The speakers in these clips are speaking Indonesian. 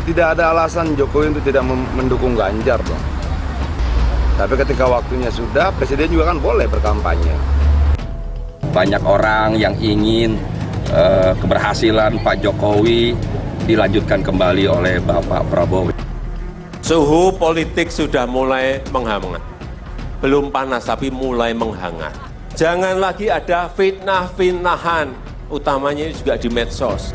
tidak ada alasan Jokowi untuk tidak mendukung Ganjar dong. Tapi ketika waktunya sudah, Presiden juga kan boleh berkampanye. Banyak orang yang ingin keberhasilan Pak Jokowi dilanjutkan kembali oleh Bapak Prabowo. Suhu politik sudah mulai menghangat. Belum panas tapi mulai menghangat. Jangan lagi ada fitnah-fitnahan, utamanya juga di medsos.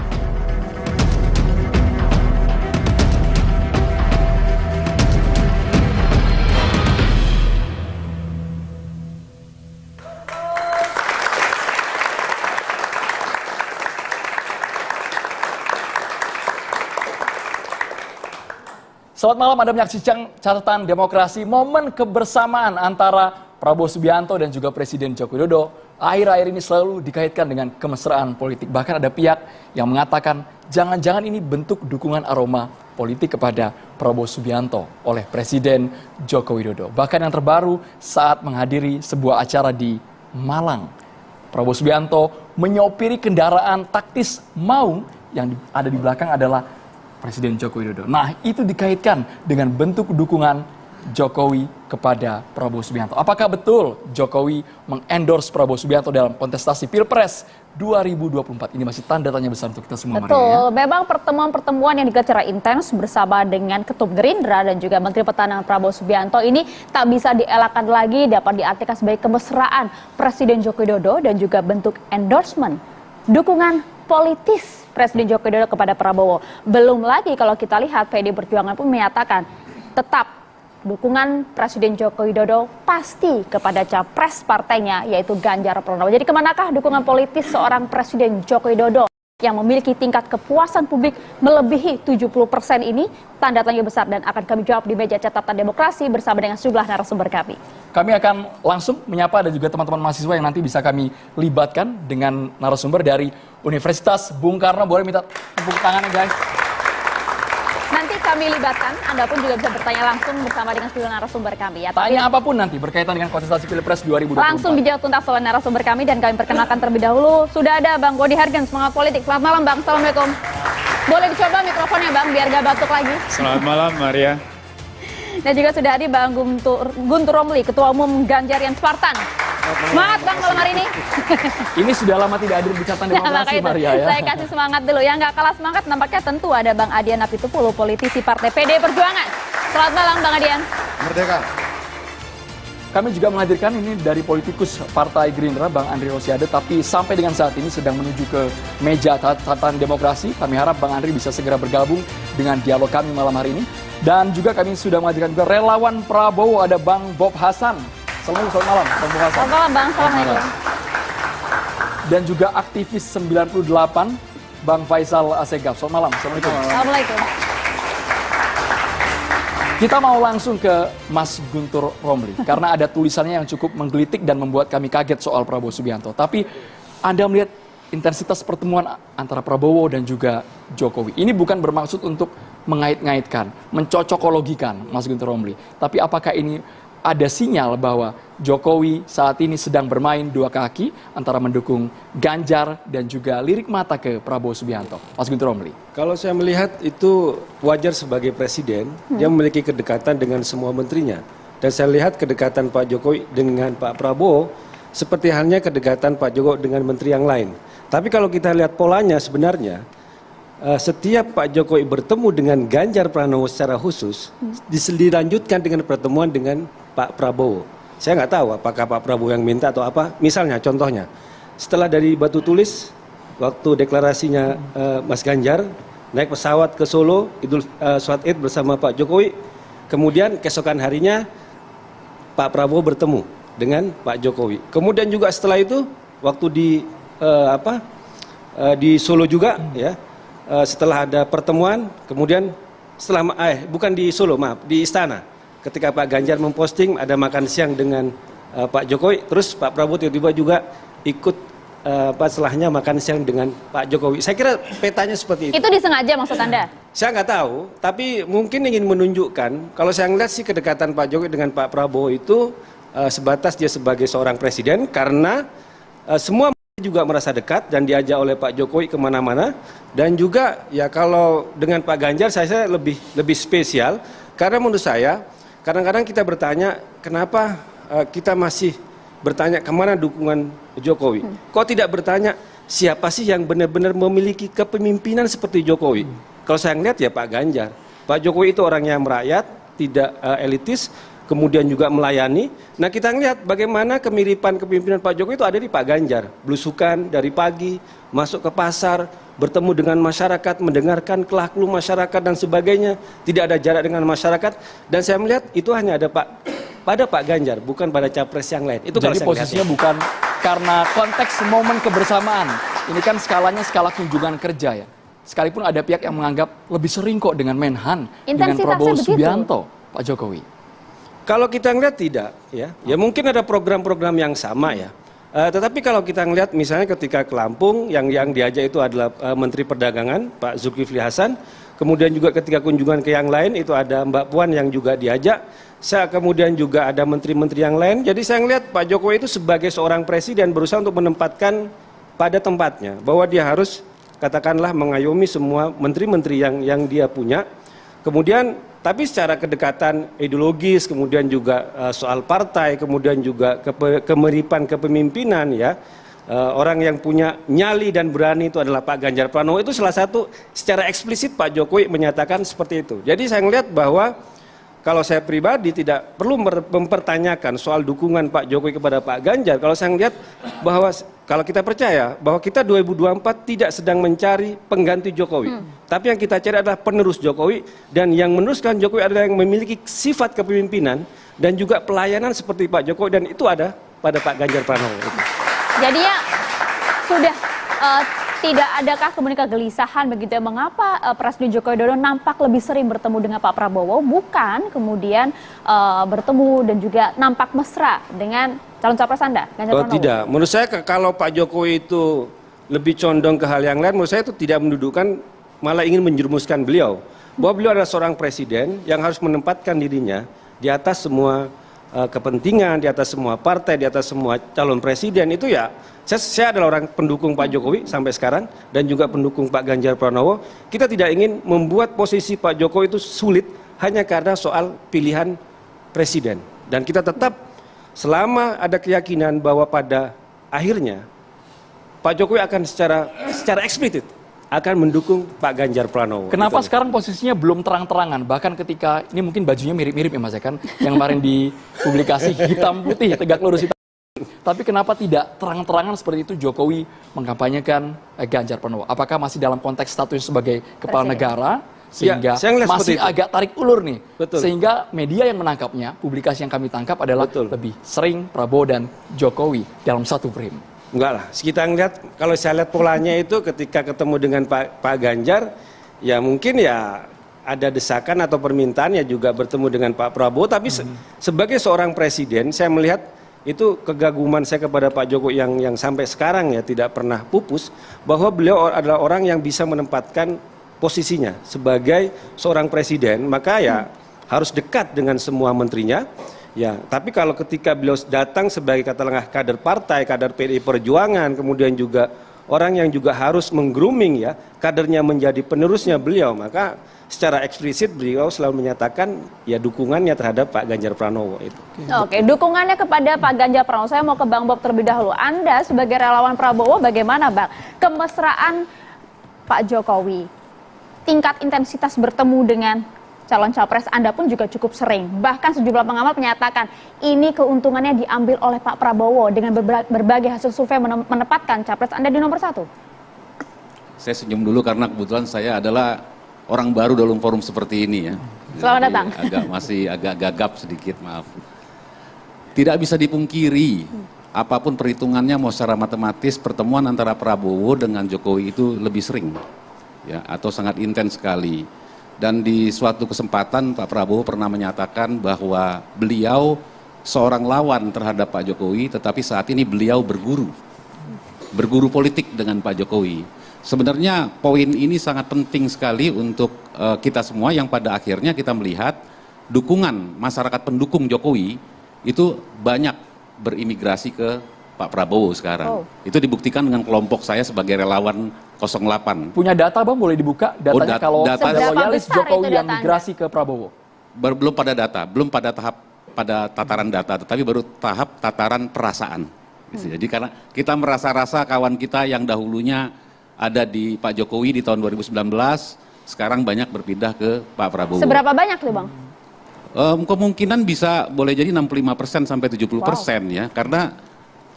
Selamat malam, Anda menyaksikan catatan demokrasi, momen kebersamaan antara Prabowo Subianto dan juga Presiden Joko Widodo. Akhir-akhir ini selalu dikaitkan dengan kemesraan politik. Bahkan ada pihak yang mengatakan jangan-jangan ini bentuk dukungan aroma politik kepada Prabowo Subianto oleh Presiden Joko Widodo. Bahkan yang terbaru saat menghadiri sebuah acara di Malang, Prabowo Subianto menyopiri kendaraan taktis Maung yang ada di belakang adalah Presiden Joko Widodo. Nah, itu dikaitkan dengan bentuk dukungan Jokowi kepada Prabowo Subianto. Apakah betul Jokowi mengendorse Prabowo Subianto dalam kontestasi Pilpres 2024? Ini masih tanda tanya besar untuk kita semua. Betul, memang pertemuan-pertemuan yang digelar secara intens bersama dengan Ketum Gerindra dan juga Menteri Pertahanan Prabowo Subianto ini tak bisa dielakkan lagi, dapat diartikan sebagai kemesraan Presiden Joko Widodo dan juga bentuk endorsement, dukungan politis Presiden Joko Widodo kepada Prabowo. Belum lagi kalau kita lihat PD Perjuangan pun menyatakan tetap dukungan Presiden Joko Widodo pasti kepada capres partainya yaitu Ganjar Pranowo. Jadi kemanakah dukungan politis seorang Presiden Joko Widodo yang memiliki tingkat kepuasan publik melebihi 70% ini? Tanda tanya besar dan akan kami jawab di meja catatan demokrasi bersama dengan sejumlah narasumber kami. Kami akan langsung menyapa dan juga teman-teman mahasiswa yang nanti bisa kami libatkan dengan narasumber dari Universitas Bung Karno. Boleh minta tepuk tangannya, guys. Nanti kami libatkan, Anda pun juga bisa bertanya langsung bersama dengan sejumlah narasumber kami. Ya, tanya apapun nanti berkaitan dengan kontestasi Pilpres 2024. Langsung dijawab tuntas oleh narasumber kami dan kami perkenalkan terlebih dahulu. Sudah ada Bang Bodi Hargen, semangat politik. Selamat malam Bang, Assalamualaikum. Boleh dicoba mikrofonnya Bang, biar gak batuk lagi. Selamat malam Maria. Dan juga sudah hadir Bang Guntur Romli, Ketua Umum Ganjarian Spartan. Semangat Bang malam hari ini. Ini sudah lama tidak hadir di catatan demokrasi, Maria ya. Saya kasih semangat dulu. Yang nggak kalah semangat nampaknya tentu ada Bang Adian Apitupulu, politisi Partai PD Perjuangan. Selamat malam Bang Adian. Merdeka. Kami juga menghadirkan ini dari politikus Partai Gerindra, Bang Andri Rosiade, tapi sampai dengan saat ini sedang menuju ke meja catatan demokrasi. Kami harap Bang Andri bisa segera bergabung dengan dialog kami malam hari ini. Dan juga kami sudah menghadirkan juga relawan Prabowo, ada Bang Bob Hasan. Selamat malam, Bang Bob Hasan. Selamat malam Bang, assalamualaikum. Dan juga aktivis 98, Bang Faisal Assegaf. Selamat malam, assalamualaikum. Assalamualaikum. Kita mau langsung ke Mas Guntur Romli, karena ada tulisannya yang cukup menggelitik dan membuat kami kaget soal Prabowo Subianto. Tapi Anda melihat intensitas pertemuan antara Prabowo dan juga Jokowi. Ini bukan bermaksud untuk mengait-ngaitkan, mencocokologikan Mas Guntur Romli. Tapi apakah ini ada sinyal bahwa Jokowi saat ini sedang bermain dua kaki antara mendukung Ganjar dan juga lirik mata ke Prabowo Subianto? Mas Guntur Romli. Kalau saya melihat itu wajar sebagai presiden, dia memiliki kedekatan dengan semua menterinya. Dan saya lihat kedekatan Pak Jokowi dengan Pak Prabowo seperti halnya kedekatan Pak Jokowi dengan menteri yang lain. Tapi kalau kita lihat polanya sebenarnya, setiap Pak Jokowi bertemu dengan Ganjar Pranowo secara khusus, dilanjutkan dengan pertemuan dengan Pak Prabowo. Saya nggak tahu apakah Pak Prabowo yang minta atau apa. Misalnya, contohnya, setelah dari Batu Tulis, waktu deklarasinya Mas Ganjar, naik pesawat ke Solo, Sholat Id bersama Pak Jokowi, kemudian keesokan harinya Pak Prabowo bertemu dengan Pak Jokowi. Kemudian juga setelah itu, waktu di Solo juga, ya, setelah ada pertemuan, kemudian bukan di Solo, maaf, di Istana. Ketika Pak Ganjar memposting ada makan siang dengan Pak Jokowi, terus Pak Prabowo tiba-tiba juga ikut setelahnya makan siang dengan Pak Jokowi. Saya kira petanya seperti itu. Itu disengaja maksud Anda? Saya nggak tahu, tapi mungkin ingin menunjukkan, kalau saya ngeliat sih kedekatan Pak Jokowi dengan Pak Prabowo itu sebatas dia sebagai seorang presiden, karena semua juga merasa dekat dan diajak oleh Pak Jokowi kemana-mana. Dan juga ya kalau dengan Pak Ganjar saya lebih spesial, karena menurut saya kadang-kadang kita bertanya kenapa kita masih bertanya kemana dukungan Jokowi. Kok tidak bertanya siapa sih yang benar-benar memiliki kepemimpinan seperti Jokowi? Kalau saya ngeliat ya Pak Ganjar. Pak Jokowi itu orang yang merakyat, tidak elitis, kemudian juga melayani. Nah kita ngeliat bagaimana kemiripan kepemimpinan Pak Jokowi itu ada di Pak Ganjar. Belusukan dari pagi, masuk ke pasar, bertemu dengan masyarakat, mendengarkan keluh masyarakat dan sebagainya. Tidak ada jarak dengan masyarakat. Dan saya melihat itu hanya ada pada Pak Ganjar, bukan pada capres yang lain. Itu jadi posisinya bukan karena konteks momen kebersamaan. Ini kan skalanya skala kunjungan kerja ya. Sekalipun ada pihak yang menganggap lebih sering kok dengan Menhan, dengan Prabowo Subianto, Pak Jokowi. Kalau kita ngeliat tidak, ya mungkin ada program-program yang sama ya. Tetapi kalau kita ngeliat misalnya ketika ke Lampung, yang diajak itu adalah Menteri Perdagangan, Pak Zulkifli Hasan. Kemudian juga ketika kunjungan ke yang lain itu ada Mbak Puan yang juga diajak. Kemudian juga ada menteri-menteri yang lain. Jadi saya ngeliat Pak Jokowi itu sebagai seorang presiden berusaha untuk menempatkan pada tempatnya. Bahwa dia harus katakanlah mengayomi semua menteri-menteri yang dia punya. Kemudian tapi secara kedekatan ideologis, kemudian juga soal partai, kemudian juga kemiripan kepemimpinan ya. Orang yang punya nyali dan berani itu adalah Pak Ganjar Pranowo. Itu salah satu secara eksplisit Pak Jokowi menyatakan seperti itu. Jadi saya melihat bahwa kalau saya pribadi tidak perlu mempertanyakan soal dukungan Pak Jokowi kepada Pak Ganjar. Kalau saya melihat bahwa kalau kita percaya bahwa kita 2024 tidak sedang mencari pengganti Jokowi. Tapi yang kita cari adalah penerus Jokowi. Dan yang meneruskan Jokowi adalah yang memiliki sifat kepemimpinan dan juga pelayanan seperti Pak Jokowi. Dan itu ada pada Pak Ganjar Pranowo. Jadi ya sudah tidak adakah kemudian kegelisahan begitu ya, mengapa Presiden Joko Widodo nampak lebih sering bertemu dengan Pak Prabowo, bukan kemudian bertemu dan juga nampak mesra dengan calon capres Anda, Ganjar Pranowo? Tidak, menurut saya kalau Pak Jokowi itu lebih condong ke hal yang lain, menurut saya itu tidak mendudukkan, malah ingin menjerumuskan beliau. Bahwa beliau adalah seorang presiden yang harus menempatkan dirinya di atas semua kepentingan, di atas semua partai, di atas semua calon presiden. Itu ya, saya adalah orang pendukung Pak Jokowi sampai sekarang dan juga pendukung Pak Ganjar Pranowo. Kita tidak ingin membuat posisi Pak Jokowi itu sulit hanya karena soal pilihan presiden. Dan kita tetap selama ada keyakinan bahwa pada akhirnya Pak Jokowi akan secara eksplisit akan mendukung Pak Ganjar Pranowo. Kenapa sekarang posisinya belum terang-terangan? Bahkan ketika, ini mungkin bajunya mirip-mirip ya Mas ya kan, yang kemarin dipublikasi hitam putih, tegak lurus hitam. Tapi kenapa tidak terang-terangan seperti itu Jokowi mengkampanyekan Ganjar Pranowo? Apakah masih dalam konteks status sebagai kepala negara, sehingga ya, masih agak tarik ulur nih? Betul. Sehingga media yang menangkapnya, publikasi yang kami tangkap adalah lebih sering Prabowo dan Jokowi dalam satu frame. Enggak lah, kita ngeliat, kalau saya lihat polanya itu ketika ketemu dengan Pak Ganjar, ya mungkin ya ada desakan atau permintaan ya juga bertemu dengan Pak Prabowo, tapi sebagai seorang presiden, saya melihat itu kegaguman saya kepada Pak Jokowi yang sampai sekarang ya tidak pernah pupus, bahwa beliau adalah orang yang bisa menempatkan posisinya sebagai seorang presiden, maka ya harus dekat dengan semua menterinya. Ya, tapi kalau ketika beliau datang sebagai katakanlah kader partai, kader PDI Perjuangan, kemudian juga orang yang juga harus meng-grooming ya kadernya menjadi penerusnya beliau, maka secara eksplisit beliau selalu menyatakan ya dukungannya terhadap Pak Ganjar Pranowo itu. Oke, dukungannya kepada Pak Ganjar Pranowo. Saya mau ke Bang Bob terlebih dahulu. Anda sebagai relawan Prabowo bagaimana Bang? Kemesraan Pak Jokowi, tingkat intensitas bertemu dengan calon capres Anda pun juga cukup sering. Bahkan sejumlah pengamat menyatakan ini keuntungannya diambil oleh Pak Prabowo dengan berbagai hasil survei menempatkan capres Anda di nomor 1. Saya senyum dulu karena kebetulan saya adalah orang baru dalam forum seperti ini ya. Selamat datang. Masih agak gagap sedikit, maaf. Tidak bisa dipungkiri, apapun perhitungannya mau secara matematis, pertemuan antara Prabowo dengan Jokowi itu lebih sering. Ya, atau sangat intens sekali. Dan di suatu kesempatan Pak Prabowo pernah menyatakan bahwa beliau seorang lawan terhadap Pak Jokowi, tetapi saat ini beliau berguru politik dengan Pak Jokowi. Sebenarnya poin ini sangat penting sekali untuk kita semua yang pada akhirnya kita melihat dukungan masyarakat pendukung Jokowi itu banyak berimigrasi ke Pak Prabowo sekarang. Itu dibuktikan dengan kelompok saya sebagai relawan 08. Punya data Bang, boleh dibuka datanya kalau ada Seberapa loyalis besar Jokowi itu yang data migrasi ke Prabowo? Belum pada data, belum pada tataran data, tetapi baru tahap tataran perasaan. Jadi karena kita merasa-rasa kawan kita yang dahulunya ada di Pak Jokowi di tahun 2019, sekarang banyak berpindah ke Pak Prabowo. Seberapa banyak tuh Bang? Kemungkinan bisa boleh jadi 65% sampai 70% ya, karena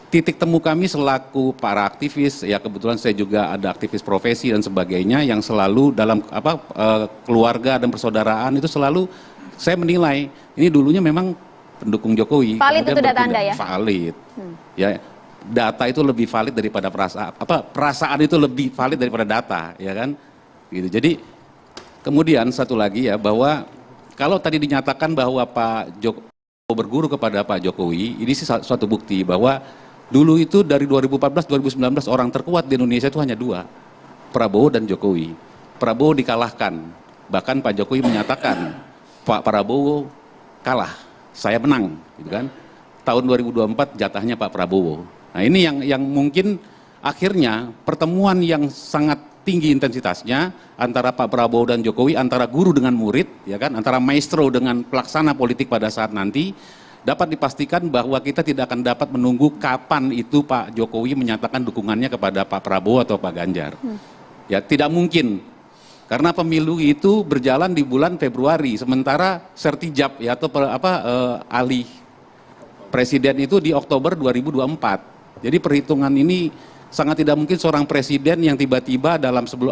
titik temu kami selaku para aktivis, ya kebetulan saya juga ada aktivis profesi dan sebagainya yang selalu dalam keluarga dan persaudaraan itu selalu saya menilai ini dulunya memang pendukung Jokowi. Valid itu data Anda ya? Valid. Ya, data itu lebih valid daripada perasaan. Perasaan itu lebih valid daripada data, ya kan? Gitu. Jadi kemudian satu lagi ya, bahwa kalau tadi dinyatakan bahwa Pak Jokowi berguru kepada Pak Jokowi, ini sih suatu bukti bahwa dulu itu dari 2014-2019 orang terkuat di Indonesia itu hanya dua, Prabowo dan Jokowi. Prabowo dikalahkan, bahkan Pak Jokowi menyatakan Pak Prabowo kalah, saya menang, gitu kan? Tahun 2024 jatahnya Pak Prabowo. Nah ini yang mungkin akhirnya pertemuan yang sangat tinggi intensitasnya antara Pak Prabowo dan Jokowi, antara guru dengan murid, ya kan, antara maestro dengan pelaksana politik pada saat nanti, dapat dipastikan bahwa kita tidak akan dapat menunggu kapan itu Pak Jokowi menyatakan dukungannya kepada Pak Prabowo atau Pak Ganjar. Ya tidak mungkin, karena pemilu itu berjalan di bulan Februari, sementara sertijab ya atau alih presiden itu di Oktober 2024. Jadi perhitungan ini sangat tidak mungkin seorang presiden yang tiba-tiba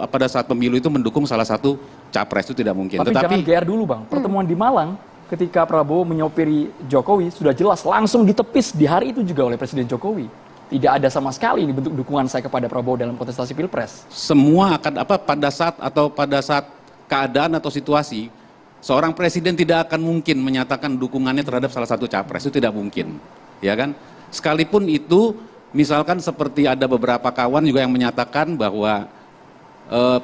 pada saat pemilu itu mendukung salah satu capres, itu tidak mungkin. Tapi jangan GR dulu Bang, pertemuan di Malang ketika Prabowo menyopiri Jokowi sudah jelas langsung ditepis di hari itu juga oleh Presiden Jokowi. Tidak ada sama sekali ini bentuk dukungan saya kepada Prabowo dalam kontestasi Pilpres. Semua akan pada saat keadaan atau situasi, seorang presiden tidak akan mungkin menyatakan dukungannya terhadap salah satu capres, itu tidak mungkin. Ya kan? Sekalipun itu misalkan seperti ada beberapa kawan juga yang menyatakan bahwa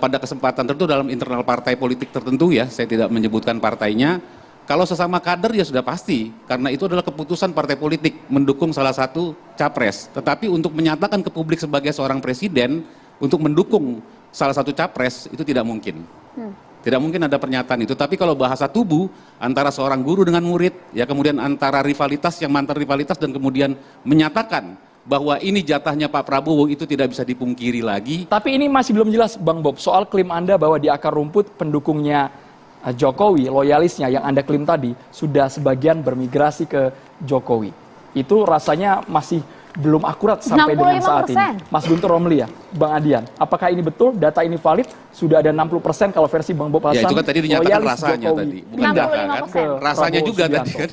pada kesempatan tertentu dalam internal partai politik tertentu ya, saya tidak menyebutkan partainya, kalau sesama kader ya sudah pasti, karena itu adalah keputusan partai politik mendukung salah satu capres. Tetapi untuk menyatakan ke publik sebagai seorang presiden, untuk mendukung salah satu capres, itu tidak mungkin. Tidak mungkin ada pernyataan itu. Tapi kalau bahasa tubuh, antara seorang guru dengan murid, ya kemudian antara rivalitas yang mantan rivalitas, dan kemudian menyatakan bahwa ini jatahnya Pak Prabowo, itu tidak bisa dipungkiri lagi. Tapi ini masih belum jelas Bang Bob, soal klaim Anda bahwa di akar rumput pendukungnya Jokowi, loyalisnya yang Anda klaim tadi, sudah sebagian bermigrasi ke Jokowi. Itu rasanya masih belum akurat sampai dengan saat ini. Mas Guntur Romli ya, Bang Adian, apakah ini betul, data ini valid? Sudah ada 60% kalau versi Bang Bob Hasan. Ya itu kan tadi dinyatakan rasanya Jokowi tadi, bukan data kan? Rasanya Prabowo juga Subianto. tadi kan.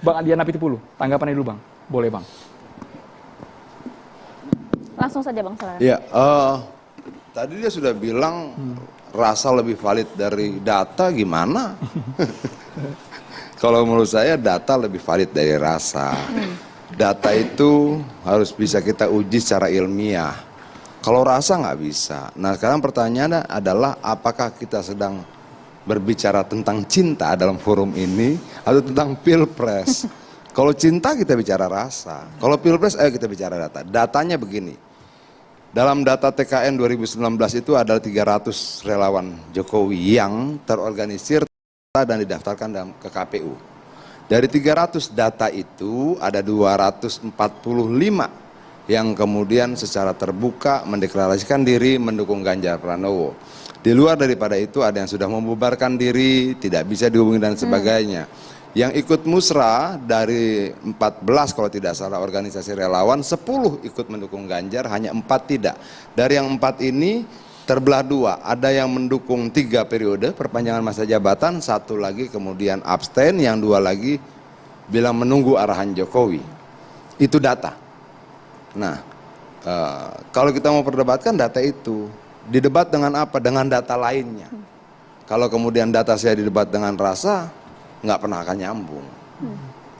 Bang Adian Apitupulu, tanggapannya dulu Bang, boleh Bang. Langsung saja Bang, silakan. Ya, tadi dia sudah bilang rasa lebih valid dari data, gimana? Kalau menurut saya data lebih valid dari rasa. Data itu harus bisa kita uji secara ilmiah. Kalau rasa nggak bisa. Nah sekarang pertanyaannya adalah apakah kita sedang berbicara tentang cinta dalam forum ini atau tentang pilpres? Kalau cinta kita bicara rasa. Kalau pilpres ayo kita bicara data. Datanya begini. Dalam data TKN 2019 itu ada 300 relawan Jokowi yang terorganisir dan didaftarkan ke KPU. Dari 300 data itu ada 245 yang kemudian secara terbuka mendeklarasikan diri mendukung Ganjar Pranowo. Di luar daripada itu ada yang sudah membubarkan diri, tidak bisa dihubungi dan sebagainya. Yang ikut musrah dari 14 kalau tidak salah organisasi relawan, 10 ikut mendukung Ganjar, hanya 4 tidak. Dari yang 4 ini terbelah dua, ada yang mendukung 3 periode perpanjangan masa jabatan, 1 lagi kemudian abstain, yang 2 lagi bilang menunggu arahan Jokowi. Itu data. Nah, kalau kita mau perdebatkan data itu, didebat dengan apa? Dengan data lainnya. Kalau kemudian data saya didebat dengan rasa, nggak pernah akan nyambung.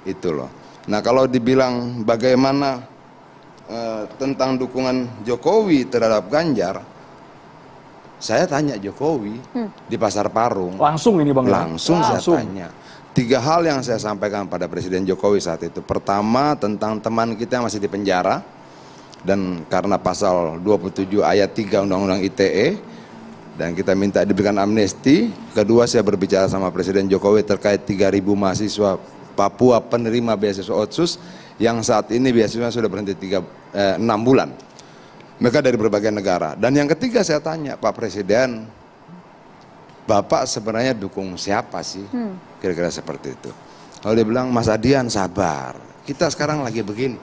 Itu loh. Nah kalau dibilang bagaimana tentang dukungan Jokowi terhadap Ganjar, saya tanya Jokowi di Pasar Parung. Langsung ini Bang. Langsung saya tanya. 3 hal yang saya sampaikan pada Presiden Jokowi saat itu. Pertama, tentang teman kita yang masih di penjara, dan karena pasal 27 ayat 3 Undang-Undang ITE, dan kita minta diberikan amnesti. Kedua, saya berbicara sama Presiden Jokowi terkait 3.000 mahasiswa Papua penerima beasiswa Otsus, yang saat ini beasiswa sudah berhenti 6 bulan. Mereka dari berbagai negara. Dan yang ketiga, saya tanya, Pak Presiden, Bapak sebenarnya dukung siapa sih? Kira-kira seperti itu. Lalu dia bilang, Mas Adian sabar, kita sekarang lagi begini.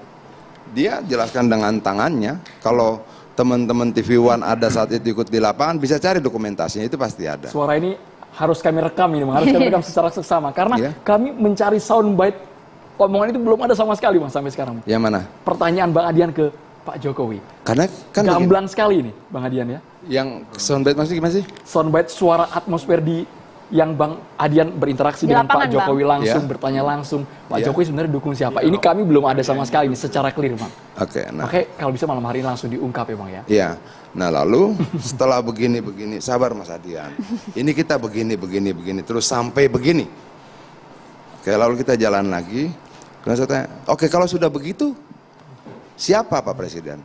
Dia jelaskan dengan tangannya, kalau teman-teman TV One ada saat itu ikut di lapangan, bisa cari dokumentasinya, itu pasti ada. Suara ini harus kami rekam ini, harus kami rekam secara seksama. Karena kami mencari soundbite omongan itu belum ada sama sekali, Mas, sampai sekarang. Yang mana? Pertanyaan Bang Adian ke Pak Jokowi. Karena kan gamblang sekali ini, Bang Adian ya. Yang soundbite maksudnya gimana sih? Soundbite suara atmosfer di yang Bang Adian berinteraksi dengan Pak Jokowi langsung, bertanya langsung, Pak Jokowi sebenarnya dukung siapa? Ini kami belum ada sama sekali ini secara clear, Bang. Oke, nah. Oke, kalau bisa malam hari ini langsung diungkap ya, Bang ya. Iya. Nah, lalu setelah begini, sabar Mas Adian. Ini kita begini, terus sampai begini. Oke, lalu kita jalan lagi. Kemudian saya tanya, oke, kalau sudah begitu, siapa Pak Presiden?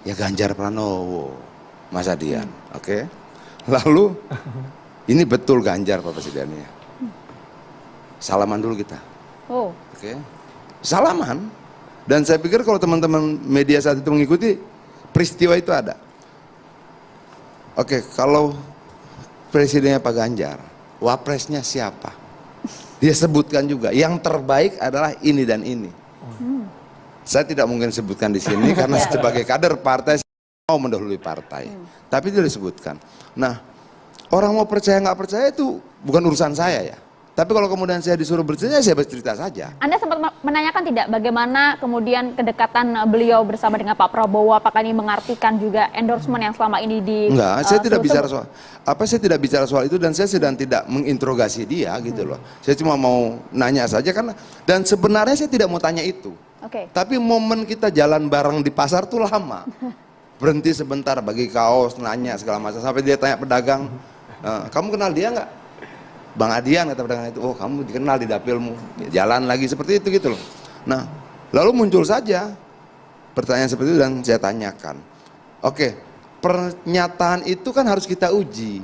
Ya Ganjar Pranowo, Mas Adian. Oke. Lalu ini betul Ganjar Pak Presidennya. Salaman dulu kita. Oke. Salaman. Dan saya pikir kalau teman-teman media saat itu mengikuti, peristiwa itu ada. Oke, kalau presidennya Pak Ganjar, wapresnya siapa? Dia sebutkan juga, yang terbaik adalah ini dan ini. Saya tidak mungkin sebutkan di sini karena sebagai kader partai saya mau mendahului partai. Tapi dia disebutkan. Nah, orang mau percaya nggak percaya itu bukan urusan saya ya. Tapi kalau kemudian saya disuruh bercerita, saya bercerita saja. Anda sempat menanyakan tidak bagaimana kemudian kedekatan beliau bersama dengan Pak Prabowo? Apakah ini mengartikan juga endorsement yang selama ini di? Enggak, saya tidak bicara soal saya tidak bicara soal itu, dan saya sedang tidak menginterogasi dia gitu loh. Saya cuma mau nanya saja karena, dan sebenarnya saya tidak mau tanya itu. Tapi momen kita jalan bareng di pasar tuh lama. Berhenti sebentar bagi kaos, nanya segala macam, sampai dia tanya pedagang, kamu kenal dia nggak? Bang Adian, kata pedagang itu, oh kamu dikenal di dapilmu. Jalan lagi seperti itu gitu loh. Nah, lalu muncul saja pertanyaan seperti itu dan saya tanyakan. Oke, pernyataan itu kan harus kita uji.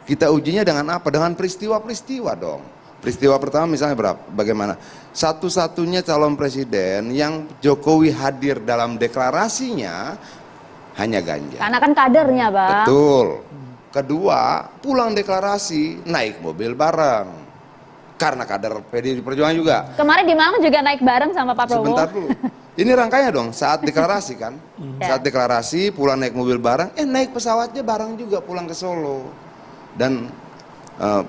Kita ujinya dengan apa? Dengan peristiwa-peristiwa dong. Peristiwa pertama misalnya berapa? Bagaimana? Satu-satunya calon presiden yang Jokowi hadir dalam deklarasinya hanya Ganjar. Karena kan kadernya, Bang. Betul. Kedua, pulang deklarasi naik mobil bareng. Karena kader PDI Perjuangan juga. Kemarin di Malang juga naik bareng sama Pak Prabowo. Sebentar dulu. Ini rangkainya dong, saat deklarasi kan. Saat deklarasi pulang naik mobil bareng, naik pesawatnya bareng juga pulang ke Solo. Dan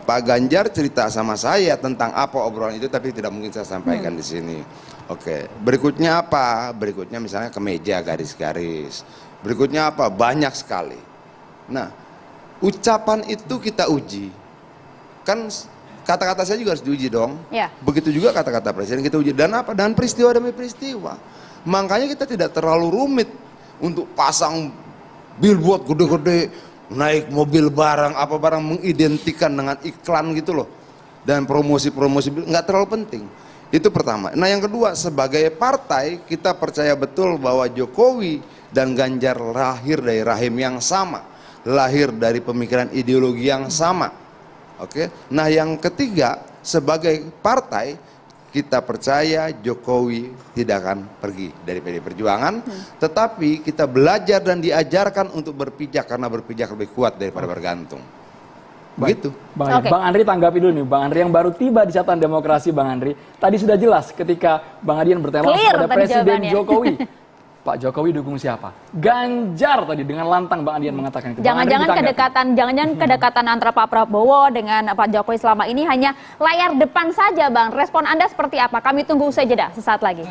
Pak Ganjar cerita sama saya tentang apa obrolan itu, tapi tidak mungkin saya sampaikan di sini. Oke, berikutnya apa? Berikutnya misalnya kemeja garis-garis. Berikutnya apa? Banyak sekali. Nah, ucapan itu kita uji. Kan kata-kata saya juga harus diuji dong. Begitu juga kata-kata presiden kita uji. Dan apa? Dan peristiwa demi peristiwa. Makanya kita tidak terlalu rumit untuk pasang billboard gede-gede, naik mobil barang, apa barang, mengidentikan dengan iklan gitu loh. Dan promosi-promosi, nggak terlalu penting. Itu pertama. Nah, yang kedua, sebagai partai kita percaya betul bahwa Jokowi dan Ganjar lahir dari rahim yang sama, lahir dari pemikiran ideologi yang sama. Oke. Nah, yang ketiga, sebagai partai kita percaya Jokowi tidak akan pergi dari PDI Perjuangan, tetapi kita belajar dan diajarkan untuk berpijak, karena berpijak lebih kuat daripada bergantung. Begitu. Bang Andri tanggapi dulu nih, Bang Andri yang baru tiba di Catatan Demokrasi, Bang Andri. Tadi sudah jelas ketika Bang Adian bertanya kepada Presiden Jokowi. Pak Jokowi dukung siapa? Ganjar tadi dengan lantang Bang Adian mengatakan itu. Jangan-jangan kedekatan antara Pak Prabowo dengan Pak Jokowi selama ini hanya layar depan saja, Bang. Respon Anda seperti apa? Kami tunggu usai jeda sesaat lagi.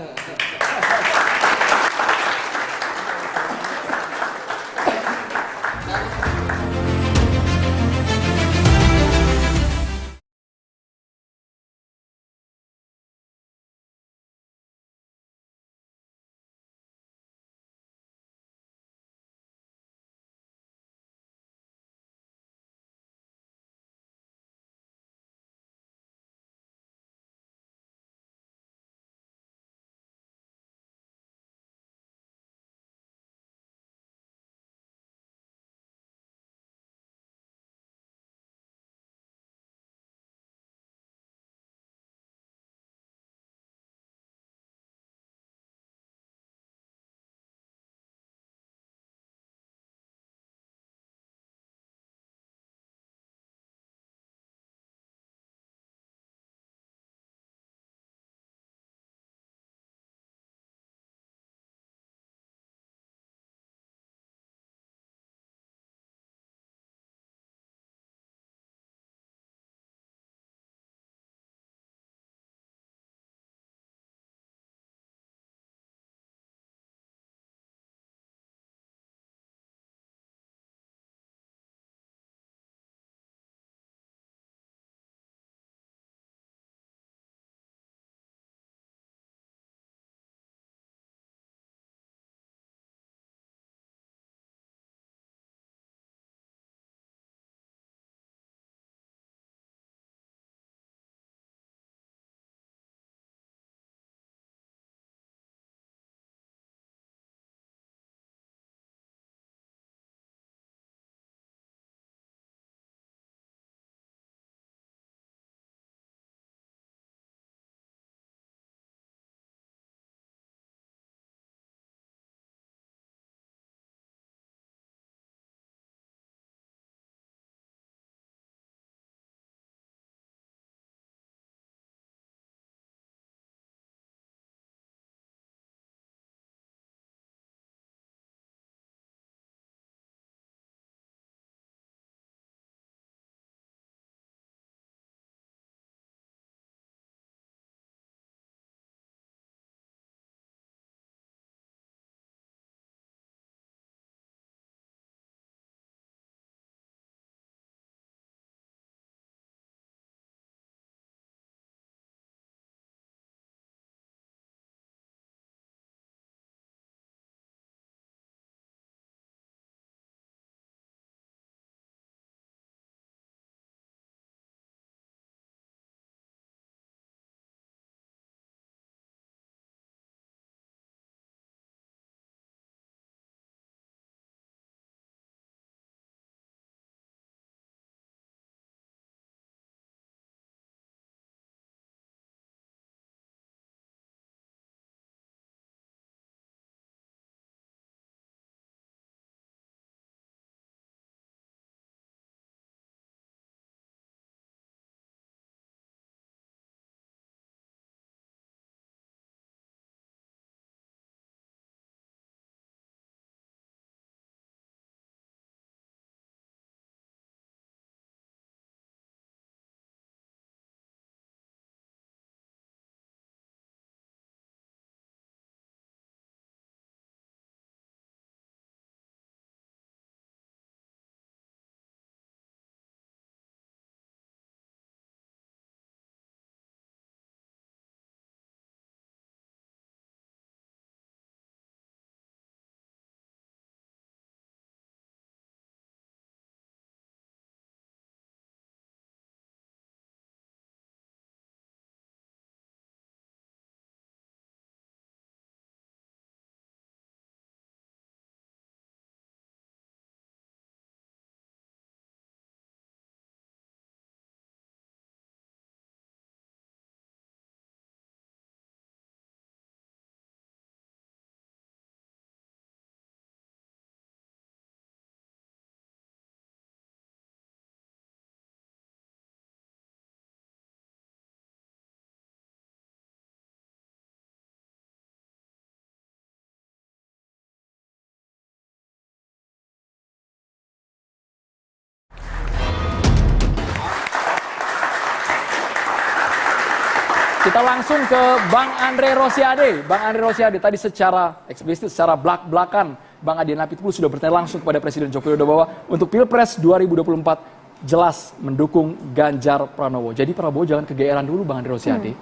Kita langsung ke Bang Andre Rosiade. Bang Andre Rosiade tadi secara eksplisit, secara belak-belakan, Bang Adian Apitupulu sudah bertanya langsung kepada Presiden Joko Widodo bahwa untuk Pilpres 2024 jelas mendukung Ganjar Pranowo. Jadi Prabowo jangan kegeeran dulu, Bang Andre Rosiade.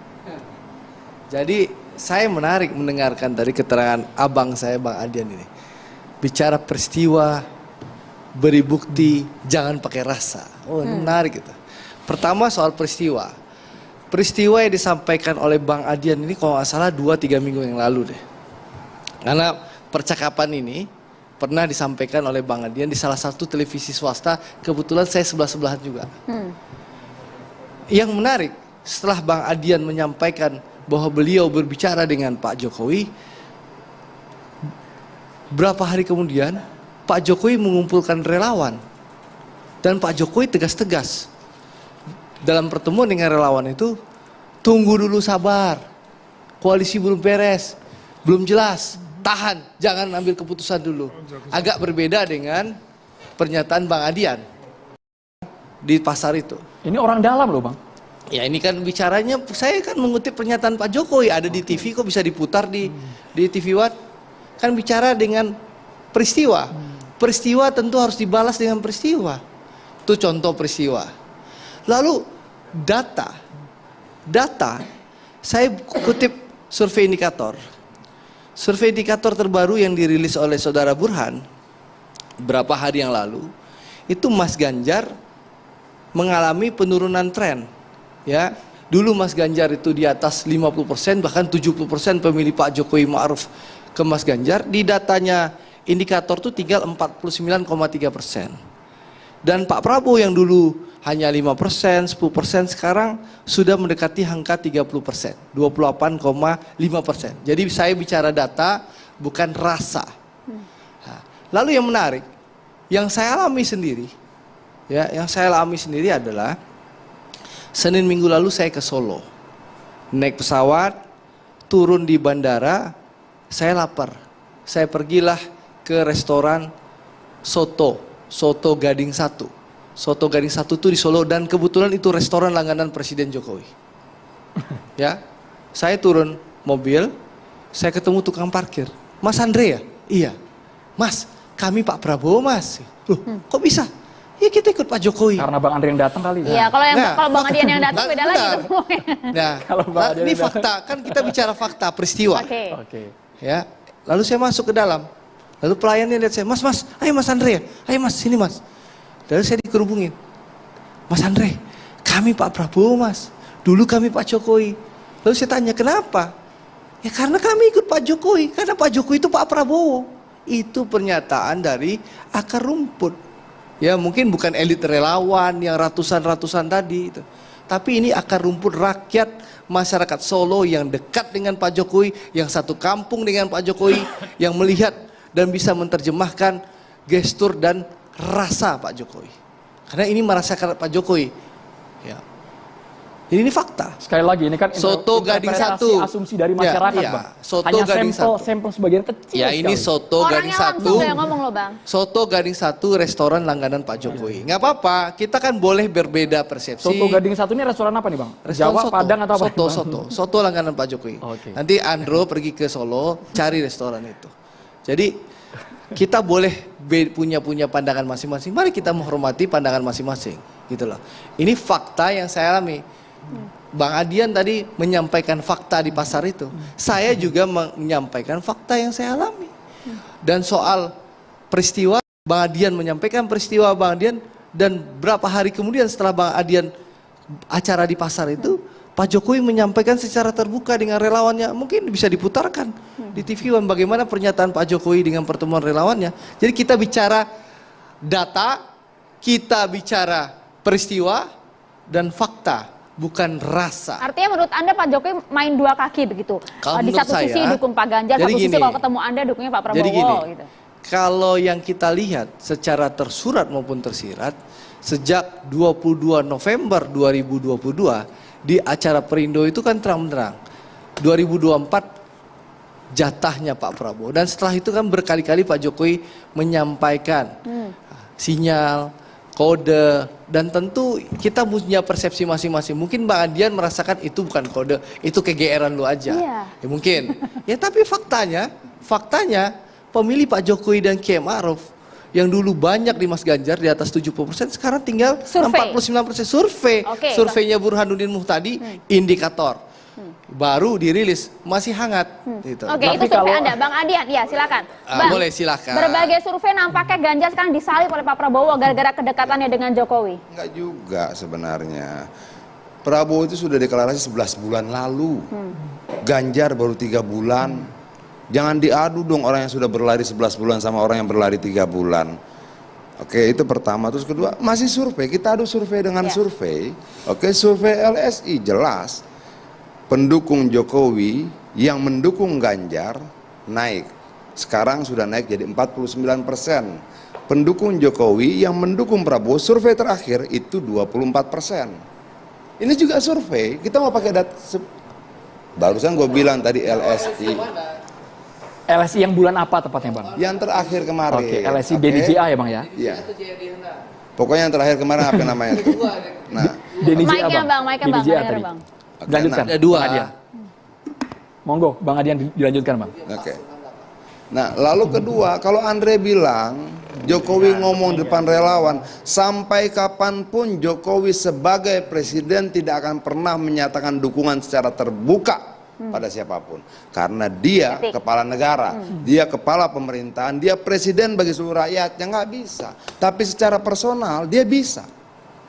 Jadi saya menarik mendengarkan dari keterangan abang saya Bang Adian ini. Bicara peristiwa, beri bukti, jangan pakai rasa. Oh, ini menarik itu. Pertama soal peristiwa. Peristiwa yang disampaikan oleh Bang Adian ini kalau nggak salah 2-3 minggu yang lalu deh. Karena percakapan ini pernah disampaikan oleh Bang Adian di salah satu televisi swasta. Kebetulan saya sebelah-sebelahan juga. Yang menarik, setelah Bang Adian menyampaikan bahwa beliau berbicara dengan Pak Jokowi, berapa hari kemudian Pak Jokowi mengumpulkan relawan. Dan Pak Jokowi tegas-tegas dalam pertemuan dengan relawan itu, tunggu dulu, sabar, koalisi belum beres, belum jelas, tahan, jangan ambil keputusan dulu. Agak berbeda dengan pernyataan Bang Adian di pasar itu. Ini orang dalam loh, Bang. Ya ini kan bicaranya, saya kan mengutip pernyataan Pak Jokowi, ada di TV kok bisa diputar di TV One. Kan bicara dengan peristiwa. Peristiwa tentu harus dibalas dengan peristiwa. Itu contoh peristiwa. Lalu data, saya kutip survei indikator. Survei indikator terbaru yang dirilis oleh Saudara Burhan beberapa hari yang lalu, itu Mas Ganjar mengalami penurunan tren. Ya, dulu Mas Ganjar itu di atas 50%, bahkan 70% pemilih Pak Jokowi Ma'ruf ke Mas Ganjar. Di datanya indikator itu tinggal 49,3%. Dan Pak Prabowo yang dulu hanya 5%, 10%, sekarang sudah mendekati angka 30%, 28,5%. Jadi saya bicara data, bukan rasa. Nah, lalu yang menarik, yang saya alami sendiri, ya, yang saya alami sendiri adalah Senin minggu lalu saya ke Solo, naik pesawat, turun di bandara, saya lapar. Saya pergilah ke restoran Soto Gading 1. Soto Gading 1 itu di Solo, dan kebetulan itu restoran langganan Presiden Jokowi. Ya, saya turun mobil, saya ketemu tukang parkir. Mas Andre ya? Iya. Mas, kami Pak Prabowo, Mas. Loh, kok bisa? Ya kita ikut Pak Jokowi. Karena Bang Andre yang datang kali. Iya, kalau Bang Adian yang datang beda lagi tuh. Nah, ini fakta, kan kita bicara fakta peristiwa. Oke. Ya, lalu saya masuk ke dalam. Lalu pelayannya lihat saya, Mas, ayo Mas Andre ya, ayo Mas, sini Mas. Lalu saya dikerubungin, Mas Andre, kami Pak Prabowo Mas, dulu kami Pak Jokowi. Lalu saya tanya, kenapa? Ya karena kami ikut Pak Jokowi, karena Pak Jokowi itu Pak Prabowo. Itu pernyataan dari akar rumput. Ya mungkin bukan elit relawan yang ratusan tadi itu. Tapi ini akar rumput rakyat masyarakat Solo yang dekat dengan Pak Jokowi, yang satu kampung dengan Pak Jokowi, yang melihat dan bisa menerjemahkan gestur dan rasa Pak Jokowi. Karena ini merasakan Pak Jokowi. Ya. Jadi ini fakta. Sekali lagi ini kan Soto Gading 1. Asumsi dari masyarakat, ya, Bang. Soto Hanya Gading sampel sebagian kecil. Ya ini sekali. Soto Gading 1. Orangnya yang ngomong loh, Bang. Soto Gading 1 restoran langganan Pak Jokowi. Nggak apa-apa, kita kan boleh berbeda persepsi. Soto Gading 1 ini restoran apa nih, Bang? Restoran Jawa, soto. Padang atau apa? Soto langganan Pak Jokowi. Oke. Nanti Andro pergi ke Solo cari restoran itu. Jadi kita boleh punya pandangan masing-masing. Mari kita menghormati pandangan masing-masing, gitu loh. Ini fakta yang saya alami. Bang Adian tadi menyampaikan fakta di pasar itu. Saya juga menyampaikan fakta yang saya alami. Dan soal peristiwa, Bang Adian menyampaikan peristiwa Bang Adian, dan berapa hari kemudian setelah Bang Adian acara di pasar itu, Pak Jokowi menyampaikan secara terbuka dengan relawannya. Mungkin bisa diputarkan di TV One bagaimana pernyataan Pak Jokowi dengan pertemuan relawannya. Jadi kita bicara data, kita bicara peristiwa dan fakta, bukan rasa. Artinya menurut Anda Pak Jokowi main dua kaki begitu. Kalau Di satu sisi dukung Pak Ganjar, satu sisi kalau ketemu Anda dukungnya Pak Prabowo. Jadi gini, gitu. kalau yang kita lihat secara tersurat maupun tersirat, sejak 22 November 2022 di acara Perindo itu kan terang-terang 2024 jatahnya Pak Prabowo. Dan setelah itu kan berkali-kali Pak Jokowi menyampaikan sinyal, kode, dan tentu kita punya persepsi masing-masing. Mungkin Bang Adian merasakan itu bukan kode, itu kegeeran lu aja. Iya. Ya mungkin. Ya tapi faktanya pemilih Pak Jokowi dan Kiai Ma'ruf yang dulu banyak di Mas Ganjar di atas 70%, sekarang tinggal Survei. 49%. Survei. Oke. Surveinya Burhanuddin Muhtadi, indikator. Baru dirilis, masih hangat. Gitu. Oke, Tapi itu survei kalau- Anda. Bang Adian, ya silakan. Bang, Boleh, silakan. Berbagai survei nampaknya Ganjar sekarang disalib oleh Pak Prabowo gara-gara kedekatannya dengan Jokowi. Enggak juga sebenarnya. Prabowo itu sudah deklarasi 11 bulan lalu. Ganjar baru 3 bulan. Jangan diadu dong orang yang sudah berlari 11 bulan sama orang yang berlari 3 bulan. Oke, itu pertama. Terus kedua, masih survei. Kita adu survei dengan Ya. survei. Oke, survei LSI jelas. Pendukung Jokowi yang mendukung Ganjar naik. Sekarang sudah naik jadi 49%. Pendukung Jokowi yang mendukung Prabowo survei terakhir itu 24%. Ini juga survei. Kita mau pakai data. Barusan gue bilang tadi LSI. LSI yang bulan apa tepatnya Bang? Yang terakhir kemarin. Oke, LSI DNIJA ya Bang ya? Iya. Pokoknya yang terakhir kemarin apa namanya itu? Nah, DNIJA Mic-nya Bang, mic-nya Bang, DNIJA dengar, tadi. Bang. oke, Lanjutkan. nah, Ada dua. Bang Adian. Monggo, Bang Adian dilanjutkan Bang. Oke. Nah, lalu kedua, kalau Andre bilang Jokowi ngomong di depan relawan, sampai kapanpun Jokowi sebagai presiden tidak akan pernah menyatakan dukungan secara terbuka pada siapapun, karena dia Etik. kepala negara, dia kepala pemerintahan, dia presiden bagi seluruh rakyatnya, nggak bisa. Tapi secara personal dia bisa.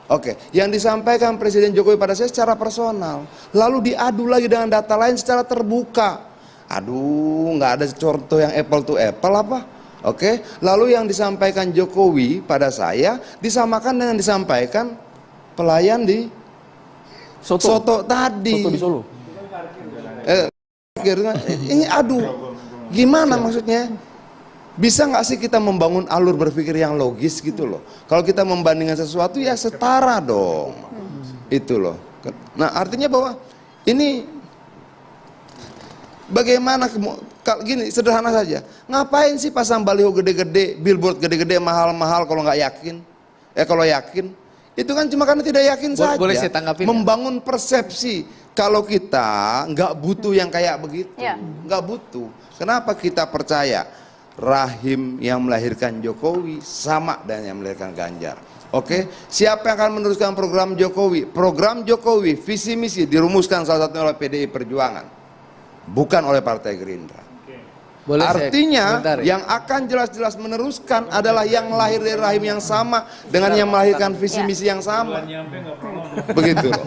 Oke, yang disampaikan Presiden Jokowi pada saya secara personal, lalu diadu lagi dengan data lain secara terbuka. Aduh, nggak ada contoh yang apple to apple apa? Oke, lalu yang disampaikan Jokowi pada saya disamakan dengan disampaikan pelayan di Soto tadi. Soto di Solo. Akhirnya, ini aduh, gimana maksudnya? Bisa nggak sih kita membangun alur berpikir yang logis gitu loh? Kalau kita membandingkan sesuatu ya setara dong, itu loh. Nah artinya bahwa ini bagaimana gini sederhana saja. Ngapain sih pasang baliho gede-gede, billboard gede-gede, mahal-mahal kalau nggak yakin? Kalau yakin itu kan cuma karena tidak yakin saja. Boleh saya tanggapin? Membangun persepsi kalau kita nggak butuh yang kayak begitu, Ya. nggak butuh. Kenapa kita percaya? Rahim yang melahirkan Jokowi sama dengan yang melahirkan Ganjar. Oke, siapa yang akan meneruskan program Jokowi? Program Jokowi, visi misi dirumuskan salah satunya oleh PDI Perjuangan, bukan oleh Partai Gerindra. Boleh saya Artinya komentar ya? yang akan jelas-jelas meneruskan adalah yang lahir dari rahim yang sama dengan yang melahirkan visi misi yang sama. Begitu loh.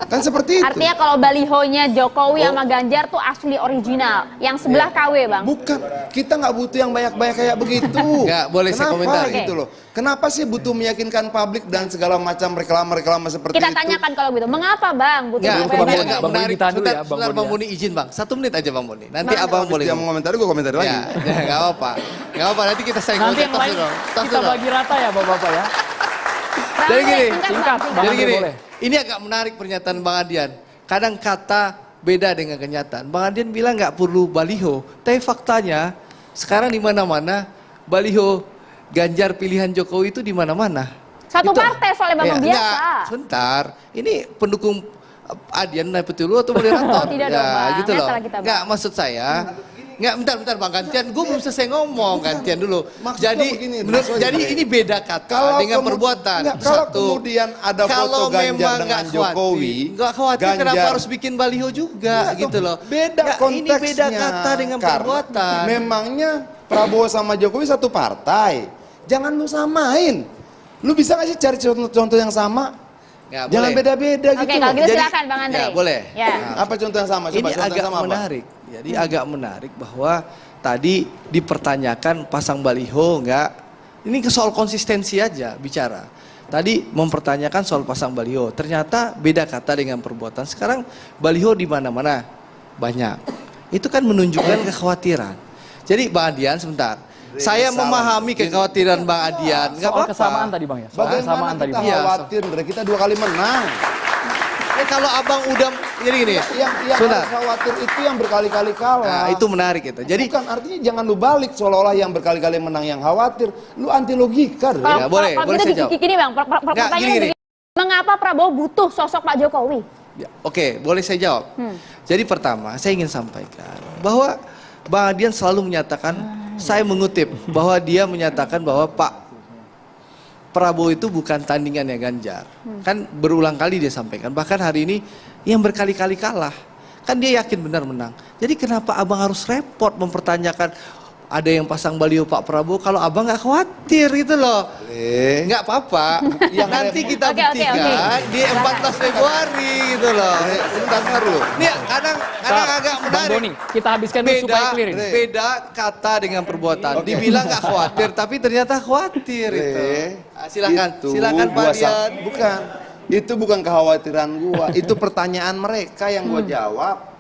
Kan seperti itu. Artinya kalau balihonya Jokowi sama Ganjar tuh asli original, yang sebelah KW Bang. Bukan, kita nggak butuh yang banyak-banyak kayak begitu. Nggak, boleh saya Kenapa komentar? gitu loh? Kenapa sih butuh meyakinkan publik dan segala macam reklama-reklama seperti Kita itu? tanyakan kalau gitu, mengapa Bang butuh Nggak, survei Bang ini Boni, banyak? agak Bang Boni menarik. ditahan dulu Sebentar, ya, Bang sebentar Boni Bang ya. Boni izin Bang. 1 menit aja Bang Boni. Nanti Nah, Abang habis boleh dia ngomong. mau komentari, gue komentari lagi. Ya, nggak apa-apa. Nggak apa-apa, nanti kita saling Nanti yang komentar lain dulu. Tos kita dulu. bagi rata ya Bapak-bapak ya. Jadi gini, Singkat, Bang Jadi Andre gini, boleh. ini agak menarik pernyataan Bang Adian. Kadang kata beda dengan kenyataan. Bang Adian bilang nggak perlu baliho, tapi faktanya sekarang di mana-mana baliho Ganjar pilihan Jokowi itu di mana-mana. Satu Itu- partai soalnya Bang, Ya, biasa. enggak, sebentar. Ini pendukung Adian Naipitulu atau moderator? Oh, tidak dong, Bang. gitu loh. Netral kita, Bang. Enggak, maksud saya. Enggak, bentar Bang, gantian. Gue belum selesai ngomong, gantian dulu. Maksud Jadi, gua begini, menurut- maksudnya jadi begini. ini beda kata dengan perbuatan. Kalau Satu. kemudian ada foto Kalau Ganjar memang dengan nggak Jokowi, nggak khawatir kenapa Ganjar- harus bikin baliho juga Enggak, gitu loh. Beda Nggak, konteksnya. Ini beda kata dengan Karena perbuatan. Memangnya Prabowo sama Jokowi satu partai. Jangan lu samain. Lu bisa nggak sih cari contoh yang sama? Nggak, Jangan boleh. beda-beda Oke, gitu. kalau gitu Jadi- silakan Bang Andre. Ya, boleh. Ya. Apa contoh yang sama? Coba Ini contoh agak yang sama apa? menarik. Jadi agak menarik bahwa tadi dipertanyakan pasang baliho enggak. Ini ke soal konsistensi aja bicara. Tadi mempertanyakan soal pasang baliho. Ternyata beda kata dengan perbuatan. Sekarang baliho di mana-mana banyak. Itu kan menunjukkan kekhawatiran. Jadi Bang Adian sebentar. Saya salah. memahami kekhawatiran Bang Adian. Enggak Soal apa-apa. kesamaan tadi Bang ya. Soal Bagaimana kesamaan tadi kita Bang. Iya, khawatir, Ndra? Kita 2 kali menang. kalau abang udah jadi gini, Yang Sebentar. harus khawatir itu yang berkali-kali kalah. Nah, itu menarik itu. Jadi Bukan artinya jangan lu balik seolah-olah yang berkali-kali menang yang khawatir. Lu anti logika deh. Ya, boleh saya jawab. Gini bang, pertanyaannya gini. begini. Mengapa Prabowo butuh sosok Pak Jokowi? ya, oke, boleh saya jawab. Jadi pertama, saya ingin sampaikan bahwa Bang Adian selalu menyatakan, saya mengutip bahwa dia menyatakan bahwa Pak Prabowo itu bukan tandingannya Ganjar. Kan berulang kali dia sampaikan, bahkan hari ini yang berkali-kali kalah. Kan dia yakin benar menang. Jadi kenapa abang harus repot mempertanyakan ada yang pasang baliho Pak Prabowo kalau abang nggak khawatir gitu loh. Nggak apa-apa. Nanti kita buktikan di 14 Februari gitu loh. Bentar dulu. Ini kadang agak Bang menarik. Boni, kita habiskan dulu supaya clear ini. Beda kata dengan perbuatan. Dibilang nggak khawatir, tapi ternyata khawatir itu. Silakan Pak Dian. Bukan. Itu bukan kekhawatiran gua. Itu pertanyaan mereka yang gua jawab.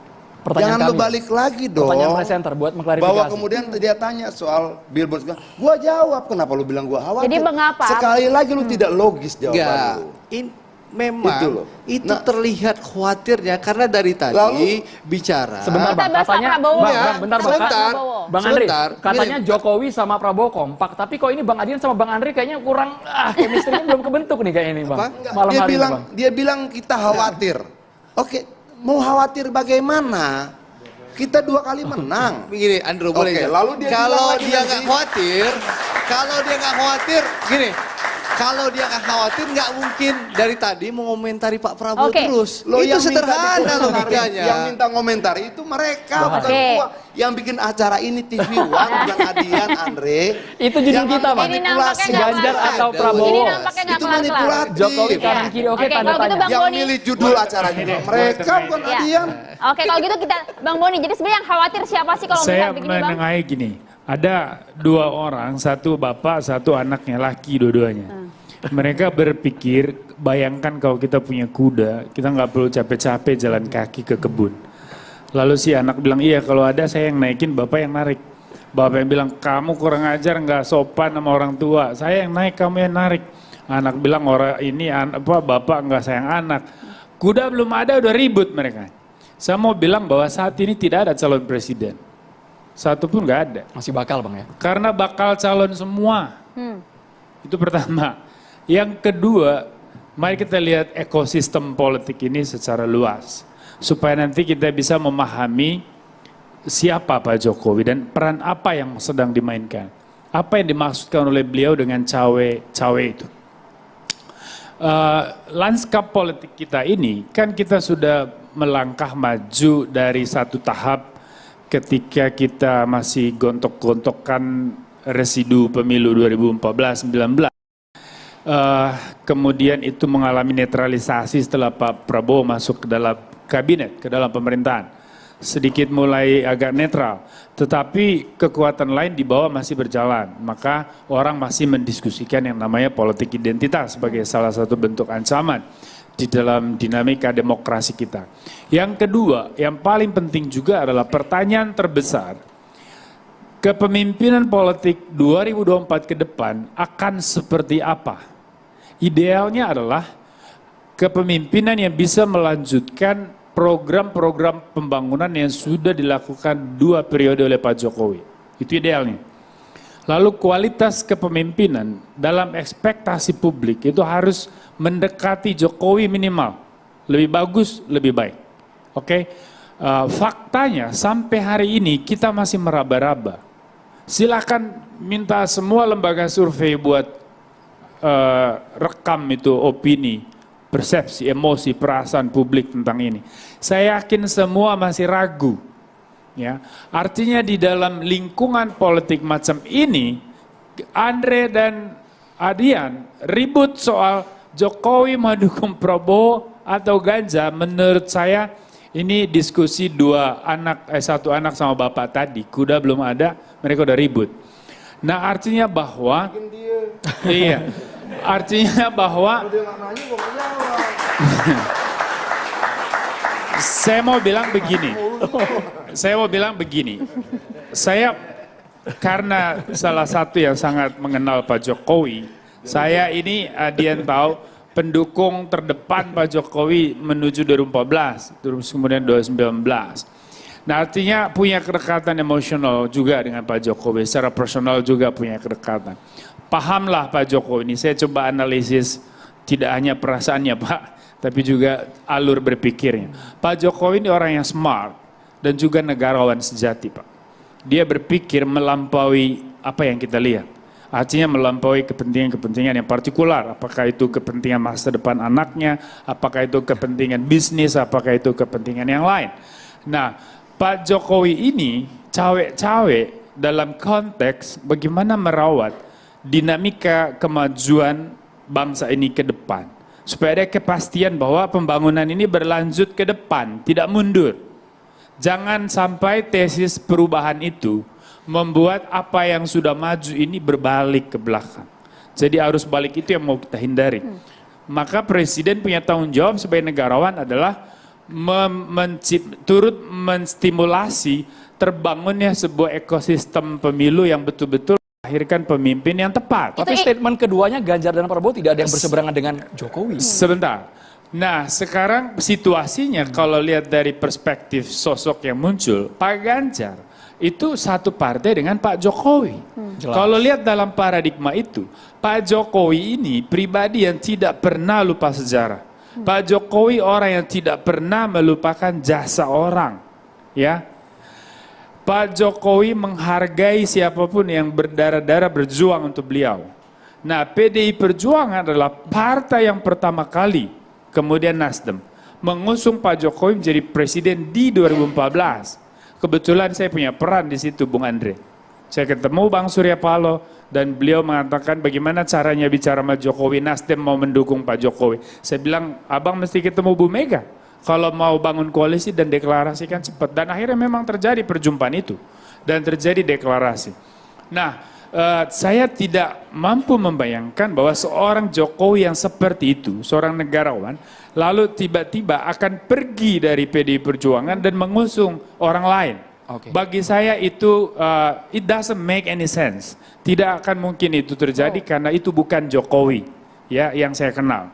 Pertanyaan Jangan lu kami. balik lagi dong. Pertanyaan presenter buat mengklarifikasi. Bahwa kemudian dia tanya soal billboard. Gua jawab, kenapa lu bilang gua khawatir? Jadi mengapa? Sekali lagi lu tidak logis jawaban Enggak. lu. Memang Itu loh. itu Nah, terlihat khawatirnya karena dari tadi Lalu- bicara. Sebentar Kita bang, bahas Pak katanya Prabowo. Bang, Ya, bentar bang, sebentar. Bang Andre, Sebentar. katanya Gini. Jokowi sama Prabowo kompak, tapi kok ini Bang Adian sama Bang Andre kayaknya kurang, chemistry-nya belum kebentuk nih kayaknya ini bang. Apa? Malam dia hari bilang ini bang. dia bilang kita khawatir. Oke, mau khawatir bagaimana? Kita 2 kali menang. Begini, Andrew boleh Oke, nggak? lalu dia kalau bilang lagi dia nanti- nggak khawatir, gini. Kalau dia nggak khawatir, nggak mungkin dari tadi mengomentari Pak Prabowo Oke. terus. Loh, Itu yang minta sederhana dikomentari, logikanya. Yang minta komentar itu mereka, bukan Oke. gua. Yang bikin acara ini TV One, bukan Adian, Andre. Itu judul Yang kita, Bang. Ini nampaknya nggak Ganjar kelar. atau Prabowo? Ini nampaknya nggak Itu kelar-kelar. manipulatif. Jokowi kanan kiri, oke, Oke, tanda kalau gitu tanya. Bang Yang Boni. milih judul acaranya mereka, bukan Ya. Adian. Oke, kalau gitu kita Bang Boni. Jadi sebenarnya yang khawatir siapa sih kalau Saya melihat begini Bang? menengahi gini, ada 2 orang, satu bapak, satu anaknya, laki dua-duanya. Mereka berpikir, bayangkan kalau kita punya kuda, kita nggak perlu capek-capek jalan kaki ke kebun. Lalu si anak bilang, iya kalau ada saya yang naikin, bapak yang narik. Bapak yang bilang, kamu kurang ajar, nggak sopan sama orang tua. Saya yang naik, kamu yang narik. Anak bilang, orang ini bapak nggak sayang anak. Kuda belum ada, udah ribut mereka. Saya mau bilang bahwa saat ini tidak ada calon presiden. Satu pun nggak ada. Masih bakal bang ya? Karena bakal calon semua. Itu pertama. Yang kedua, mari kita lihat ekosistem politik ini secara luas. Supaya nanti kita bisa memahami siapa Pak Jokowi dan peran apa yang sedang dimainkan. Apa yang dimaksudkan oleh beliau dengan cawe-cawe itu. Lanskap politik kita ini, kan kita sudah melangkah maju dari satu tahap ketika kita masih gontok-gontokan residu pemilu 2014-19. Kemudian itu mengalami netralisasi setelah Pak Prabowo masuk ke dalam kabinet, ke dalam pemerintahan. Sedikit mulai agak netral, tetapi kekuatan lain di bawah masih berjalan. Maka orang masih mendiskusikan yang namanya politik identitas sebagai salah satu bentuk ancaman di dalam dinamika demokrasi kita. Yang kedua, yang paling penting juga adalah pertanyaan terbesar, kepemimpinan politik 2024 ke depan akan seperti apa? Idealnya adalah kepemimpinan yang bisa melanjutkan program-program pembangunan yang sudah dilakukan 2 periode oleh Pak Jokowi. Itu idealnya. Lalu kualitas kepemimpinan dalam ekspektasi publik itu harus mendekati Jokowi minimal. Lebih bagus, lebih baik. Oke? Faktanya sampai hari ini kita masih meraba-raba. Silakan minta semua lembaga survei buat rekam itu opini, persepsi, emosi, perasaan publik tentang ini. Saya yakin semua masih ragu. Ya, artinya di dalam lingkungan politik macam ini, Andre dan Adian ribut soal Jokowi mau dukung Prabowo atau Ganjar. Menurut saya ini diskusi satu anak sama bapak tadi. Kuda belum ada, mereka udah ribut. Nah artinya bahwa, iya, artinya bahwa saya mau bilang begini, saya karena salah satu yang sangat mengenal Pak Jokowi, saya ini Adian tahu pendukung terdepan Pak Jokowi menuju 2014, terus kemudian 2019. Nah artinya punya kedekatan emosional juga dengan Pak Jokowi, secara personal juga punya kedekatan. Pahamlah Pak Jokowi ini, saya coba analisis tidak hanya perasaannya Pak, tapi juga alur berpikirnya. Pak Jokowi ini orang yang smart dan juga negarawan sejati Pak. Dia berpikir melampaui apa yang kita lihat. Artinya melampaui kepentingan-kepentingan yang partikular. Apakah itu kepentingan masa depan anaknya, apakah itu kepentingan bisnis, apakah itu kepentingan yang lain. Nah, Pak Jokowi ini cawe-cawe dalam konteks bagaimana merawat dinamika kemajuan bangsa ini ke depan. Supaya ada kepastian bahwa pembangunan ini berlanjut ke depan, tidak mundur. Jangan sampai tesis perubahan itu membuat apa yang sudah maju ini berbalik ke belakang. Jadi arus balik itu yang mau kita hindari. Maka Presiden punya tanggung jawab sebagai negarawan adalah turut menstimulasi terbangunnya sebuah ekosistem pemilu yang betul-betul melahirkan pemimpin yang tepat. Tapi statement keduanya Ganjar dan Prabowo tidak ada yang berseberangan dengan Jokowi. Sebentar. Nah sekarang situasinya kalau lihat dari perspektif sosok yang muncul, Pak Ganjar itu satu partai dengan Pak Jokowi. Kalau lihat dalam paradigma itu, Pak Jokowi ini pribadi yang tidak pernah lupa sejarah. Pak Jokowi orang yang tidak pernah melupakan jasa orang. Ya, Pak Jokowi menghargai siapapun yang berdarah-darah berjuang untuk beliau. Nah, PDI Perjuangan adalah partai yang pertama kali, kemudian Nasdem, mengusung Pak Jokowi menjadi presiden di 2014. Kebetulan saya punya peran di situ, Bung Andre. Saya ketemu Bang Surya Paloh dan beliau mengatakan bagaimana caranya bicara sama Jokowi, Nasdem mau mendukung Pak Jokowi. Saya bilang, abang mesti ketemu Bu Mega. Kalau mau bangun koalisi dan deklarasikan cepat. Dan akhirnya memang terjadi perjumpaan itu. Dan terjadi deklarasi. Nah, saya tidak mampu membayangkan bahwa seorang Jokowi yang seperti itu, seorang negarawan, lalu tiba-tiba akan pergi dari PDI Perjuangan dan mengusung orang lain. Bagi saya itu it doesn't make any sense. Tidak akan mungkin itu terjadi karena itu bukan Jokowi ya yang saya kenal.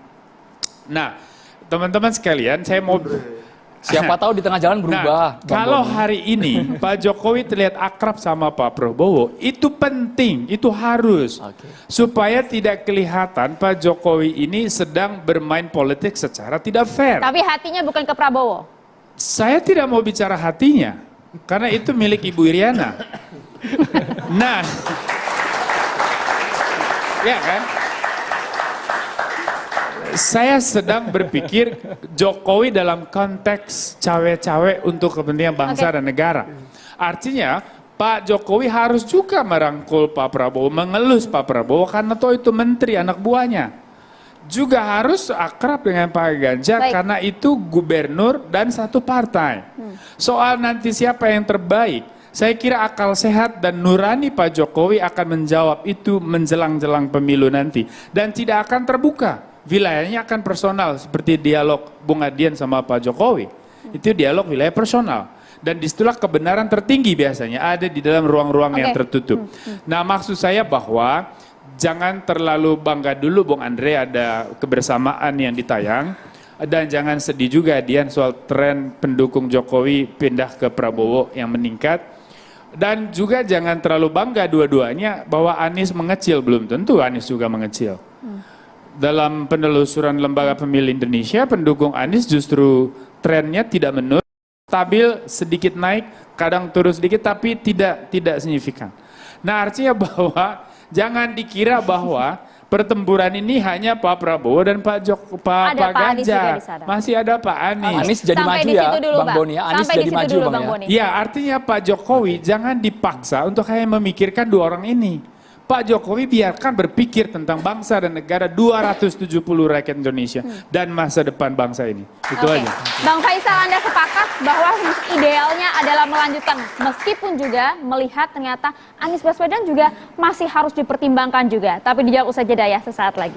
Nah, teman-teman sekalian, saya mau siapa tahu di tengah jalan berubah. Nah, kalau hari ini Pak Jokowi terlihat akrab sama Pak Prabowo, itu penting, itu harus. Supaya tidak kelihatan Pak Jokowi ini sedang bermain politik secara tidak fair. Tapi hatinya bukan ke Prabowo. Saya tidak mau bicara hatinya, karena itu milik Ibu Iriana. Nah, ya kan? Saya sedang berpikir Jokowi dalam konteks cawe-cawe untuk kepentingan bangsa dan negara. Artinya Pak Jokowi harus juga merangkul Pak Prabowo, mengelus Pak Prabowo karena toh itu menteri anak buahnya. Juga harus akrab dengan Pak Ganjar karena itu gubernur dan satu partai. Soal nanti siapa yang terbaik, saya kira akal sehat dan nurani Pak Jokowi akan menjawab itu menjelang-jelang pemilu nanti. Dan tidak akan terbuka. Wilayahnya akan personal seperti dialog Bung Adian sama Pak Jokowi. Itu dialog wilayah personal. Dan disitulah kebenaran tertinggi biasanya ada di dalam ruang-ruang yang tertutup. Nah maksud saya bahwa jangan terlalu bangga dulu Bung Andre ada kebersamaan yang ditayang. Dan jangan sedih juga Dian soal tren pendukung Jokowi pindah ke Prabowo yang meningkat. Dan juga jangan terlalu bangga dua-duanya bahwa Anies mengecil, belum tentu Anies juga mengecil. Dalam penelusuran Lembaga Pemilih Indonesia, pendukung Anies justru trennya tidak menurun, stabil, sedikit naik, kadang turun sedikit, tapi tidak signifikan. Nah artinya bahwa jangan dikira bahwa pertempuran ini hanya Pak Prabowo dan Pak Ganjar. Masih ada Pak Anies. Anies jadi maju ya, Bang Boni. Anies jadi maju, Bang ya. Ya artinya Pak Jokowi jangan dipaksa untuk hanya memikirkan dua orang ini. Pak Jokowi biarkan berpikir tentang bangsa dan negara 270 rakyat Indonesia dan masa depan bangsa ini. Itu aja. Bang Faisal, Anda sepakat bahwa idealnya adalah melanjutkan meskipun juga melihat ternyata Anies Baswedan juga masih harus dipertimbangkan juga. Tapi dijawab usai jeda ya sesaat lagi.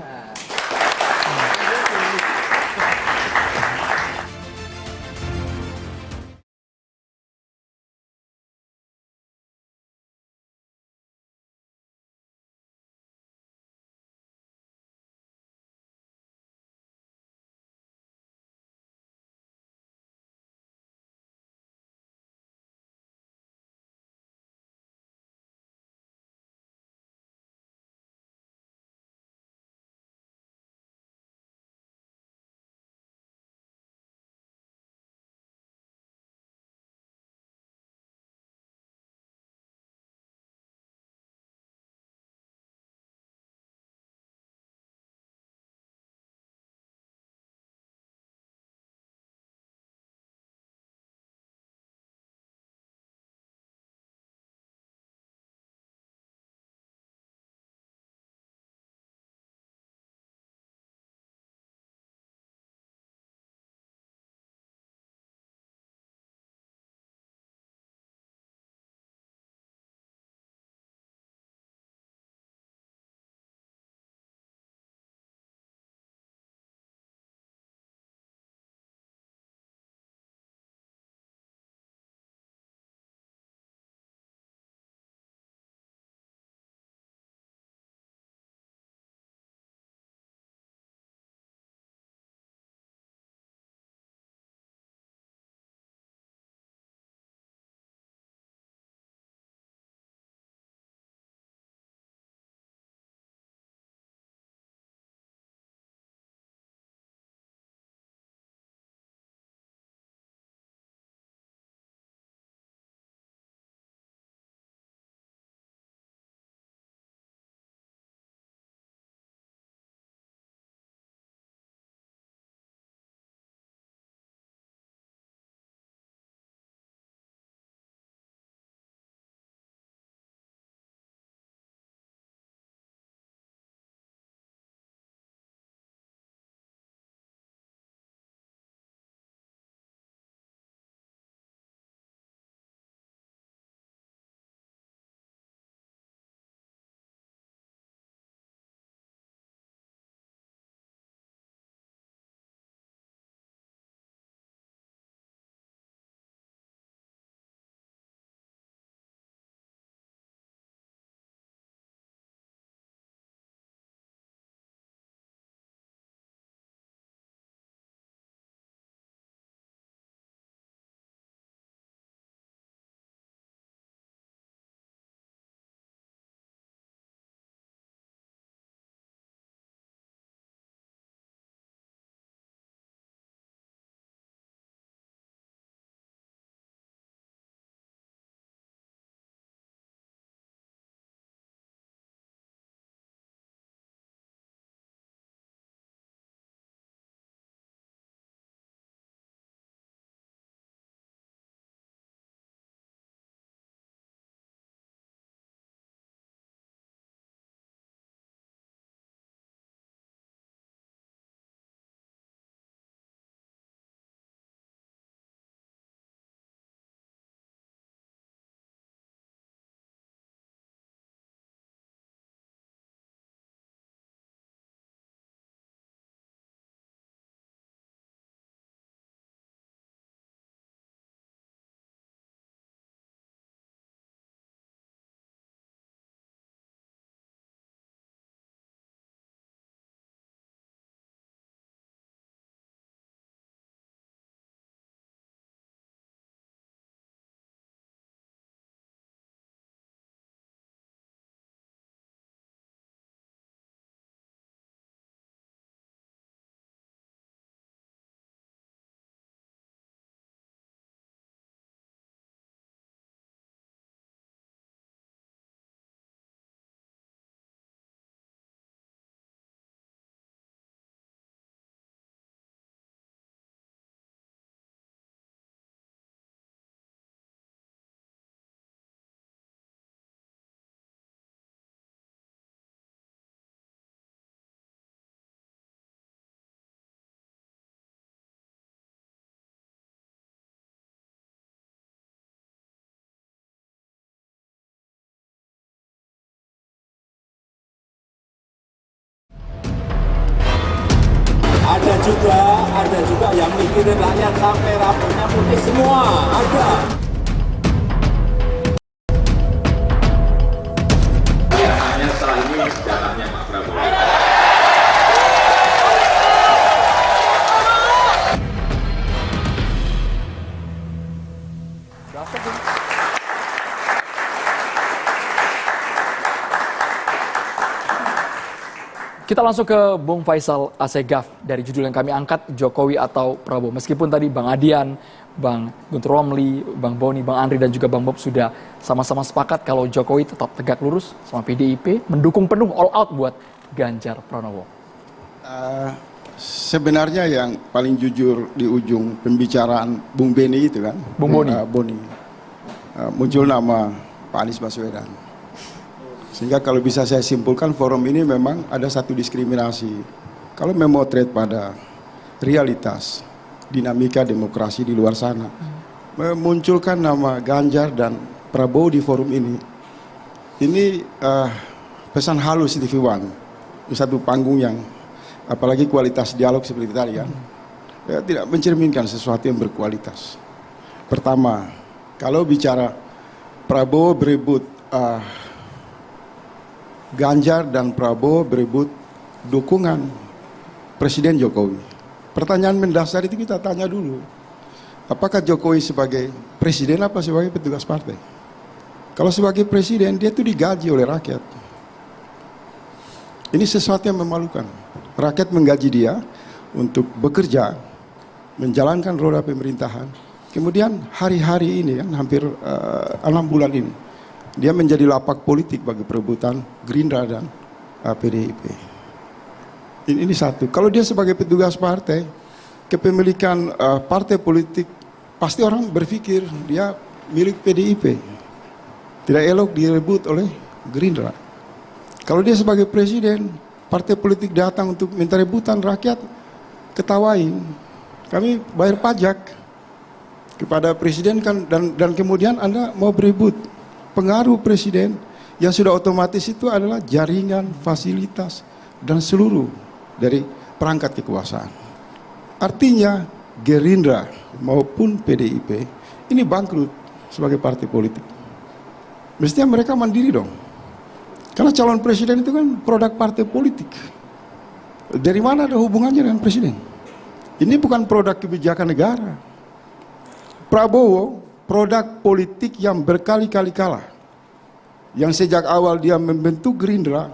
Ada juga yang mikirin rakyat sampai rambutnya putih semua, ada. Biasanya setelah ini jalannya Pak Prabowo. Kita langsung ke Bung Faisal Assegaf dari judul yang kami angkat, Jokowi atau Prabowo. Meskipun tadi Bang Adian, Bang Guntur Romli, Bang Boni, Bang Andri dan juga Bang Bob sudah sama-sama sepakat kalau Jokowi tetap tegak lurus sama PDIP, mendukung penuh all out buat Ganjar Pranowo. Sebenarnya yang paling jujur di ujung pembicaraan Bung Beni itu kan, Bung Boni, muncul nama Pak Anies Baswedan. Sehingga kalau bisa saya simpulkan forum ini memang ada satu diskriminasi. Kalau memotret pada realitas dinamika demokrasi di luar sana, memunculkan nama Ganjar dan Prabowo di forum ini pesan halus TV One, satu panggung yang apalagi kualitas dialog seperti tadi kan, tidak mencerminkan sesuatu yang berkualitas. Pertama, kalau bicara Prabowo berebut Ganjar dan Prabowo berebut dukungan Presiden Jokowi. Pertanyaan mendasar itu kita tanya dulu, apakah Jokowi sebagai presiden apa sebagai petugas partai? Kalau sebagai presiden, dia itu digaji oleh rakyat. Ini sesuatu yang memalukan. Rakyat menggaji dia untuk bekerja, menjalankan roda pemerintahan. Kemudian hari-hari ini kan, hampir 6 bulan ini, dia menjadi lapak politik bagi perebutan Gerindra dan PDIP. Ini satu. Kalau dia sebagai petugas partai, kepemilikan partai politik, pasti orang berpikir dia milik PDIP. Tidak elok direbut oleh Gerindra. Kalau dia sebagai presiden, partai politik datang untuk minta rebutan, rakyat ketawain. Kami bayar pajak kepada presiden kan, dan kemudian Anda mau berebut. Pengaruh presiden yang sudah otomatis itu adalah jaringan, fasilitas, dan seluruh dari perangkat kekuasaan. Artinya Gerindra maupun PDIP ini bangkrut sebagai partai politik. Mestinya mereka mandiri dong. Karena calon presiden itu kan produk partai politik. Dari mana ada hubungannya dengan presiden? Ini bukan produk kebijakan negara. Prabowo produk politik yang berkali-kali kalah. Yang sejak awal dia membentuk Gerindra,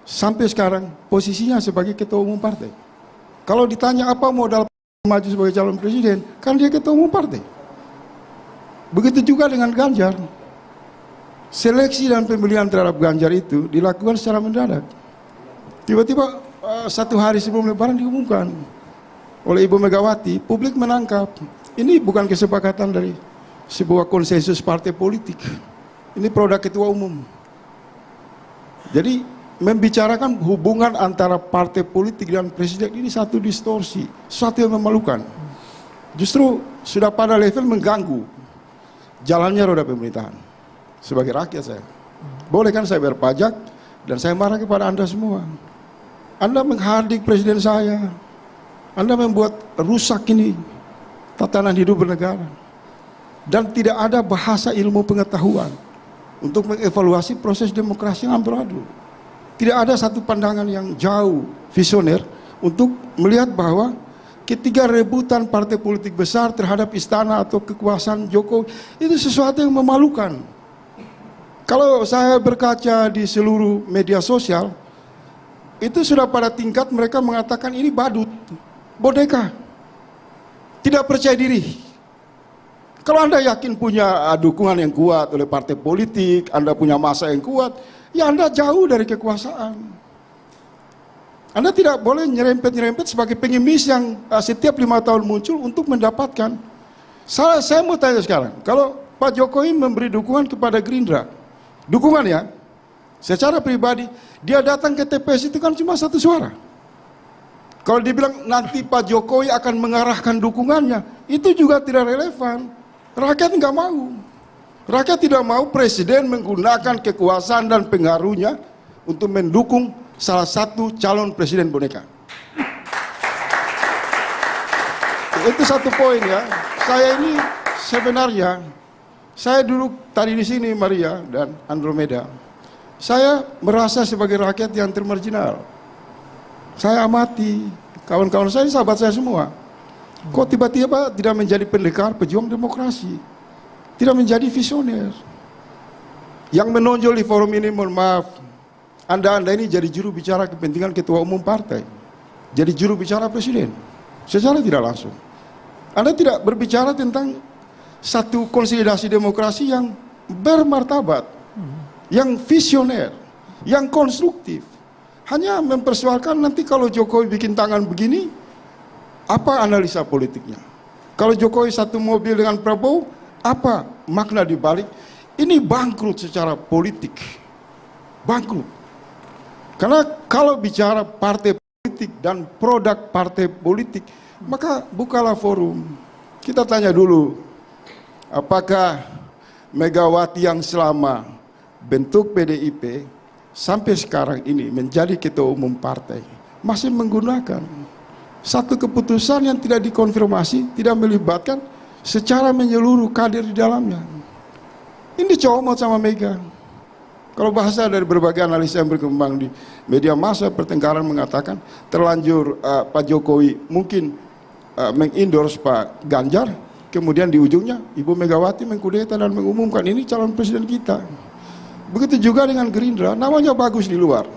sampai sekarang posisinya sebagai ketua umum partai. Kalau ditanya apa modal maju sebagai calon presiden, kan dia ketua umum partai. Begitu juga dengan Ganjar. Seleksi dan pemilihan terhadap Ganjar itu dilakukan secara mendadak. Tiba-tiba 1 hari sebelum Lebaran diumumkan oleh Ibu Megawati, publik menangkap. Ini bukan kesepakatan dari sebuah konsensus partai politik. Ini produk ketua umum. Jadi membicarakan hubungan antara partai politik dan presiden ini satu distorsi, sesuatu yang memalukan. Justru sudah pada level mengganggu jalannya roda pemerintahan. Sebagai rakyat saya, boleh kan saya bayar pajak dan saya marah kepada Anda semua. Anda menghardik presiden saya, Anda membuat rusak ini tatanan hidup bernegara. Dan tidak ada bahasa ilmu pengetahuan untuk mengevaluasi proses demokrasi yang amburadul. Tidak ada satu pandangan yang jauh, visioner, untuk melihat bahwa ketika rebutan partai politik besar terhadap istana atau kekuasaan Jokowi, itu sesuatu yang memalukan. Kalau saya berkaca di seluruh media sosial, itu sudah pada tingkat mereka mengatakan ini badut, boneka, tidak percaya diri. Kalau Anda yakin punya dukungan yang kuat oleh partai politik, Anda punya massa yang kuat, ya Anda jauh dari kekuasaan. Anda tidak boleh nyerempet-nyerempet sebagai pengemis yang setiap 5 tahun muncul untuk mendapatkan. Saya mau tanya sekarang, kalau Pak Jokowi memberi dukungan kepada Gerindra, dukungan ya, secara pribadi, dia datang ke TPS itu kan cuma 1 suara. Kalau dibilang nanti Pak Jokowi akan mengarahkan dukungannya, itu juga tidak relevan. Rakyat nggak mau. Rakyat tidak mau presiden menggunakan kekuasaan dan pengaruhnya untuk mendukung salah satu calon presiden boneka. Itu satu poin ya. Saya ini sebenarnya, saya dulu tadi di sini Maria dan Andromeda, saya merasa sebagai rakyat yang termarginal. Saya amati kawan-kawan saya, sahabat saya semua. Kok tiba-tiba tidak menjadi pendekar pejuang demokrasi, tidak menjadi visioner. Yang menonjol di forum ini, mohon maaf, Anda ini jadi juru bicara kepentingan ketua umum partai, jadi juru bicara presiden, secara tidak langsung. Anda tidak berbicara tentang satu konsolidasi demokrasi yang bermartabat, yang visioner, yang konstruktif. Hanya mempersoalkan nanti kalau Jokowi bikin tangan begini, apa analisa politiknya? Kalau Jokowi satu mobil dengan Prabowo, apa makna dibalik? Ini bangkrut secara politik, bangkrut. Karena kalau bicara partai politik dan produk partai politik, maka bukalah forum. Kita tanya dulu, apakah Megawati yang selama bentuk PDIP sampai sekarang ini menjadi ketua umum partai masih menggunakan satu keputusan yang tidak dikonfirmasi, tidak melibatkan secara menyeluruh kader di dalamnya. Ini comot sama Mega. Kalau bahasa dari berbagai analisa yang berkembang di media massa, pertengkaran mengatakan terlanjur Pak Jokowi mungkin mengendorse Pak Ganjar, kemudian di ujungnya Ibu Megawati mengkudeta dan mengumumkan ini calon presiden kita. Begitu juga dengan Gerindra, namanya bagus di luar,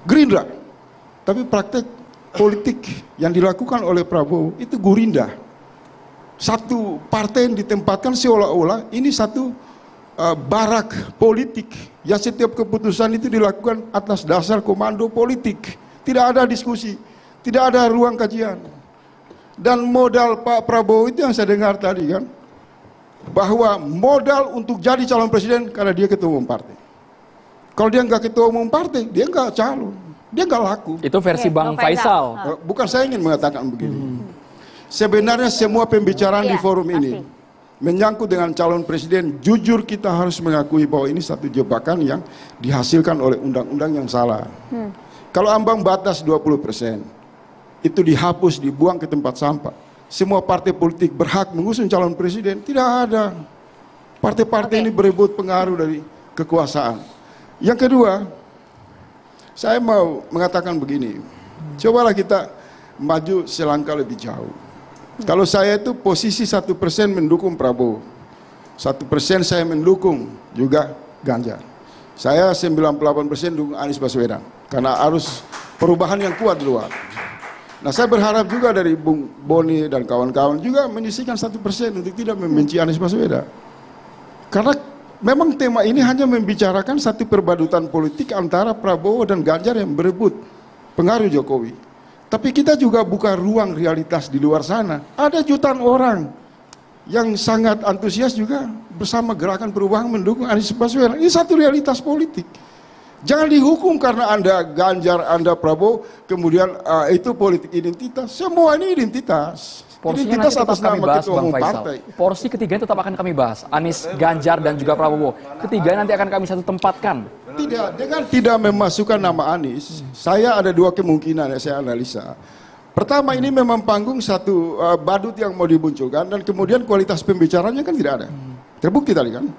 Gerindra, tapi praktek politik yang dilakukan oleh Prabowo itu Gurinda. Satu partai yang ditempatkan seolah-olah ini satu barak politik yang setiap keputusan itu dilakukan atas dasar komando politik. Tidak ada diskusi, tidak ada ruang kajian. Dan modal Pak Prabowo itu yang saya dengar tadi kan, bahwa modal untuk jadi calon presiden karena dia ketua umum partai. Kalau dia nggak ketua umum partai, dia nggak calon, dia nggak laku. Itu versi Bang Faisal. Bukan saya ingin mengatakan begini. Sebenarnya semua pembicaraan di forum ini menyangkut dengan calon presiden, jujur kita harus mengakui bahwa ini satu jebakan yang dihasilkan oleh undang-undang yang salah. Kalau ambang batas 20%, itu dihapus, dibuang ke tempat sampah. Semua partai politik berhak mengusung calon presiden, tidak ada. Partai-partai ini berebut pengaruh dari kekuasaan. Yang kedua, saya mau mengatakan begini, cobalah kita maju selangkah lebih jauh. Kalau saya itu posisi 1% mendukung Prabowo, 1% saya mendukung juga Ganjar. Saya 98% dukung Anies Baswedan, karena arus perubahan yang kuat di luar. Nah, saya berharap juga dari Bung Boni dan kawan-kawan juga menyisihkan 1% untuk tidak membenci Anies Baswedan. Karena memang tema ini hanya membicarakan satu perbadutan politik antara Prabowo dan Ganjar yang berebut pengaruh Jokowi. Tapi kita juga buka ruang realitas di luar sana. Ada jutaan orang yang sangat antusias juga bersama gerakan perubahan mendukung Anies Baswedan. Ini satu realitas politik. Jangan dihukum karena Anda Ganjar, Anda Prabowo, kemudian itu politik identitas. Semua ini identitas. Porsinya Identitas nanti atas tetap kami nama bahas, ketua Bang umum Faisal. partai. Porsi ketiga tetap akan kami bahas. Anies, Ganjar, dan juga Prabowo. Ketiga nanti akan kami satu tempatkan. Tidak, dengan tidak memasukkan nama Anies, saya ada dua kemungkinan yang saya analisa. Pertama, ini memang panggung satu badut yang mau dimunculkan, dan kemudian kualitas pembicaranya kan tidak ada. Terbukti tadi kan.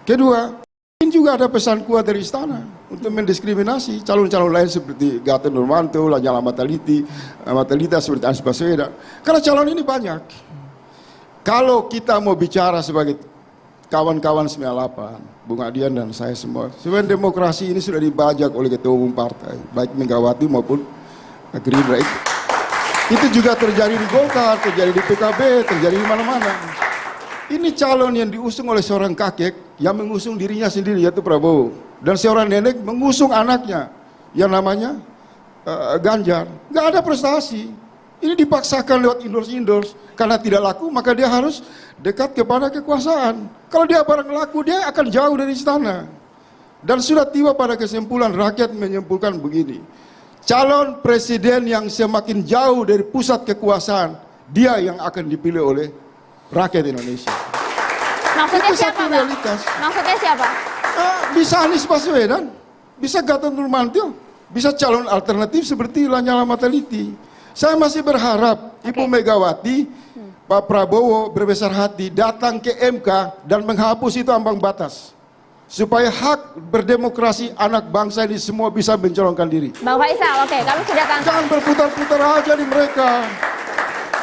Kedua, ini juga ada pesan kuat dari istana untuk mendiskriminasi calon-calon lain seperti Gatot Nurmantio, Lanyala Matalita seperti Anies Baswedan. Karena calon ini banyak. Kalau kita mau bicara sebagai kawan-kawan 98, Bung Adian dan saya semua, sebenarnya demokrasi ini sudah dibajak oleh ketua umum partai, baik Megawati maupun Gerindra. Itu juga terjadi di Golkar, terjadi di PKB, terjadi di mana-mana. Ini calon yang diusung oleh seorang kakek yang mengusung dirinya sendiri, yaitu Prabowo, dan seorang nenek mengusung anaknya yang namanya Ganjar. Gak ada prestasi. Ini dipaksakan lewat endorse karena tidak laku, maka dia harus dekat kepada kekuasaan. Kalau dia barang laku, dia akan jauh dari istana. Dan sudah tiba pada kesimpulan, rakyat menyimpulkan begini, calon presiden yang semakin jauh dari pusat kekuasaan, dia yang akan dipilih oleh rakyat Indonesia. Maksudnya itu siapa, satu realitas. Maksudnya siapa? Bisa Anies Baswedan, bisa Gatot Nurmantio, bisa calon alternatif seperti Lanyala Mataliti. Saya masih berharap Ibu Megawati Pak Prabowo berbesar hati datang ke MK dan menghapus itu ambang batas. Supaya hak berdemokrasi anak bangsa ini semua bisa mencalonkan diri. Bang Faisal, oke, kami sudah tangkap. Jangan berputar-putar aja di mereka.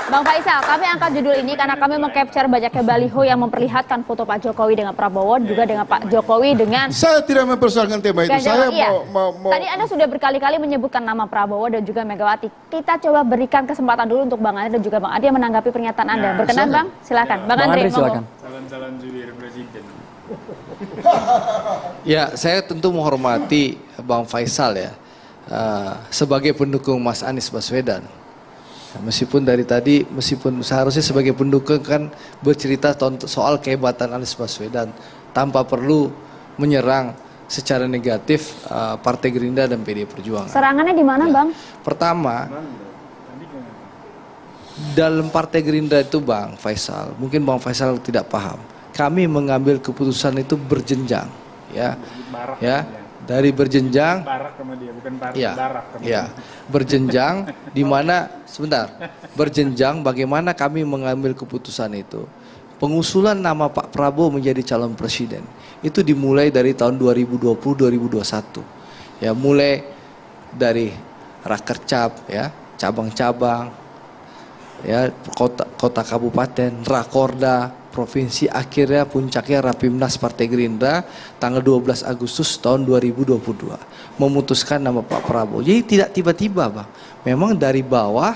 Bang Faisal, kami angkat judul ini karena kami meng-capture banyaknya baliho yang memperlihatkan foto Pak Jokowi dengan Prabowo, juga dengan Pak Jokowi dengan... Saya tidak mempersoalkan tema itu. Ganjar, Saya mau... Tadi Anda sudah berkali-kali menyebutkan nama Prabowo dan juga Megawati. Kita coba berikan kesempatan dulu untuk Bang Andri dan juga Bang Adi menanggapi pernyataan Anda. Berkenan Bang? Silakan. Bang Andri, silakan. Calon-calon jubir presiden. Ya, saya tentu menghormati Bang Faisal ya, sebagai pendukung Mas Anies Baswedan. Meskipun dari tadi, meskipun seharusnya sebagai pendukung kan bercerita soal kehebatan Anies Baswedan tanpa perlu menyerang secara negatif Partai Gerindra dan PDI Perjuangan. Serangannya di mana, Bang? Pertama, dalam Partai Gerindra itu Bang Faisal, mungkin Bang Faisal tidak paham. Kami mengambil keputusan itu berjenjang, ya, dari berjenjang, berjenjang, di mana sebentar, berjenjang. Bagaimana kami mengambil keputusan itu? Pengusulan nama Pak Prabowo menjadi calon presiden itu dimulai dari tahun 2020-2021, ya, mulai dari Rakercap, ya, cabang-cabang, ya, kota kabupaten, Rakorda, provinsi, akhirnya puncaknya Rapimnas Partai Gerindra tanggal 12 Agustus tahun 2022 memutuskan nama Pak Prabowo. Jadi tidak tiba-tiba Bang, memang dari bawah,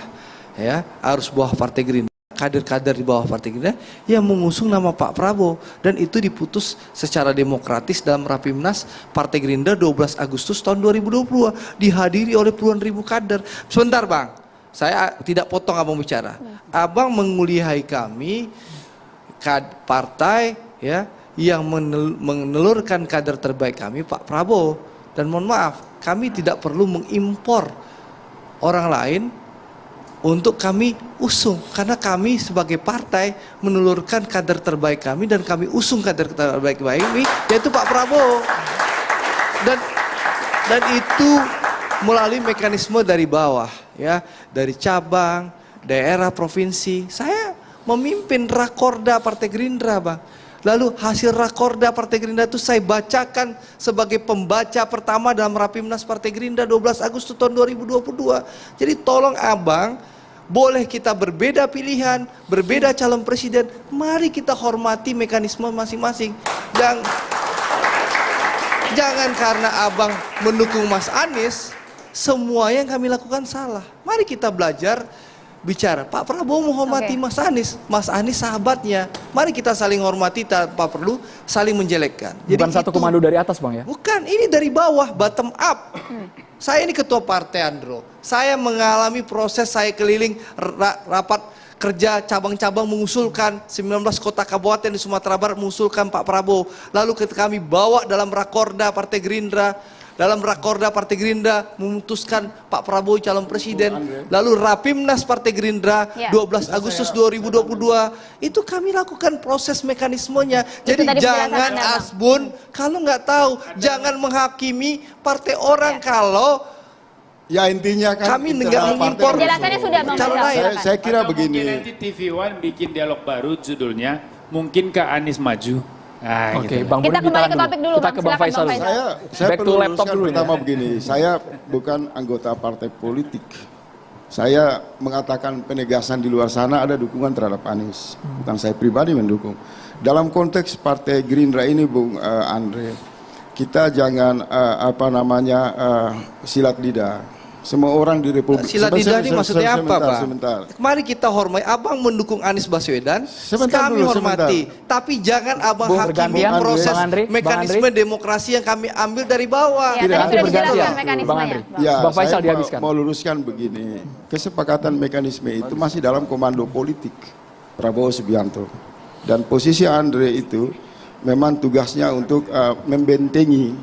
ya, arus bawah Partai Gerindra, kader-kader di bawah Partai Gerindra yang mengusung nama Pak Prabowo, dan itu diputus secara demokratis dalam Rapimnas Partai Gerindra 12 Agustus tahun 2022 dihadiri oleh puluhan ribu kader. Sebentar Bang, saya tidak potong abang bicara. Abang menguliahi kami, partai, ya, yang menelurkan kader terbaik kami Pak Prabowo, dan mohon maaf kami tidak perlu mengimpor orang lain untuk kami usung, karena kami sebagai partai menelurkan kader terbaik kami dan kami usung kader terbaik kami, yaitu Pak Prabowo, dan itu melalui mekanisme dari bawah, ya, dari cabang, daerah, provinsi. Saya memimpin Rakorda Partai Gerindra Bang. Lalu hasil Rakorda Partai Gerindra itu saya bacakan sebagai pembaca pertama dalam Rapimnas Partai Gerindra 12 Agustus tahun 2022. Jadi tolong Abang, boleh kita berbeda pilihan, berbeda calon presiden, mari kita hormati mekanisme masing-masing. Jangan karena Abang mendukung Mas Anies, semua yang kami lakukan salah. Mari kita belajar bicara. Pak Prabowo menghormati Mas Anies sahabatnya. Mari kita saling hormati tanpa perlu saling menjelekkan. Jadi bukan satu komando dari atas Bang ya? Bukan, ini dari bawah, bottom up. Saya ini ketua partai Andro. Saya mengalami proses, saya keliling rapat kerja cabang-cabang mengusulkan 19 kota kabupaten di Sumatera Barat mengusulkan Pak Prabowo. Lalu ketika kami bawa dalam Rakorda Partai Gerindra, memutuskan Pak Prabowo calon presiden. Lalu Rapimnas Partai Gerindra 12 Agustus 2022 itu kami lakukan proses mekanismenya. Jadi jangan asbun kalau nggak tahu, jangan menghakimi partai orang kalau ya intinya kan kami nggak mengimpor calon lain. Saya kira begini. Nanti TV One bikin dialog baru judulnya Mungkinkah Anies Maju? Nah, Oke, gitu. Bang, kita kembali ke topik dulu, kita Bang. ke Bang Faisal. Saya Back to perlu laptop luruskan dulu pertama ya. begini, saya bukan anggota partai politik. Saya mengatakan penegasan di luar sana ada dukungan terhadap Anies, bukan saya pribadi mendukung. Dalam konteks Partai Gerindra ini, Bung Andre, kita jangan silat lidah. Semua orang di Republik silat lidah ini maksudnya apa, Bang? Sebentar. Mari kita hormati. Abang mendukung Anies Baswedan, kami hormati. Tapi jangan Abang hakimi proses mekanisme demokrasi yang kami ambil dari bawah. Ya, tadi sudah dijelaskan mekanismenya. Ya, Bang Faisal saya dihabiskan. mau luruskan begini. Kesepakatan mekanisme itu masih dalam komando politik Prabowo Subianto. Dan posisi Andre itu memang tugasnya untuk membentengi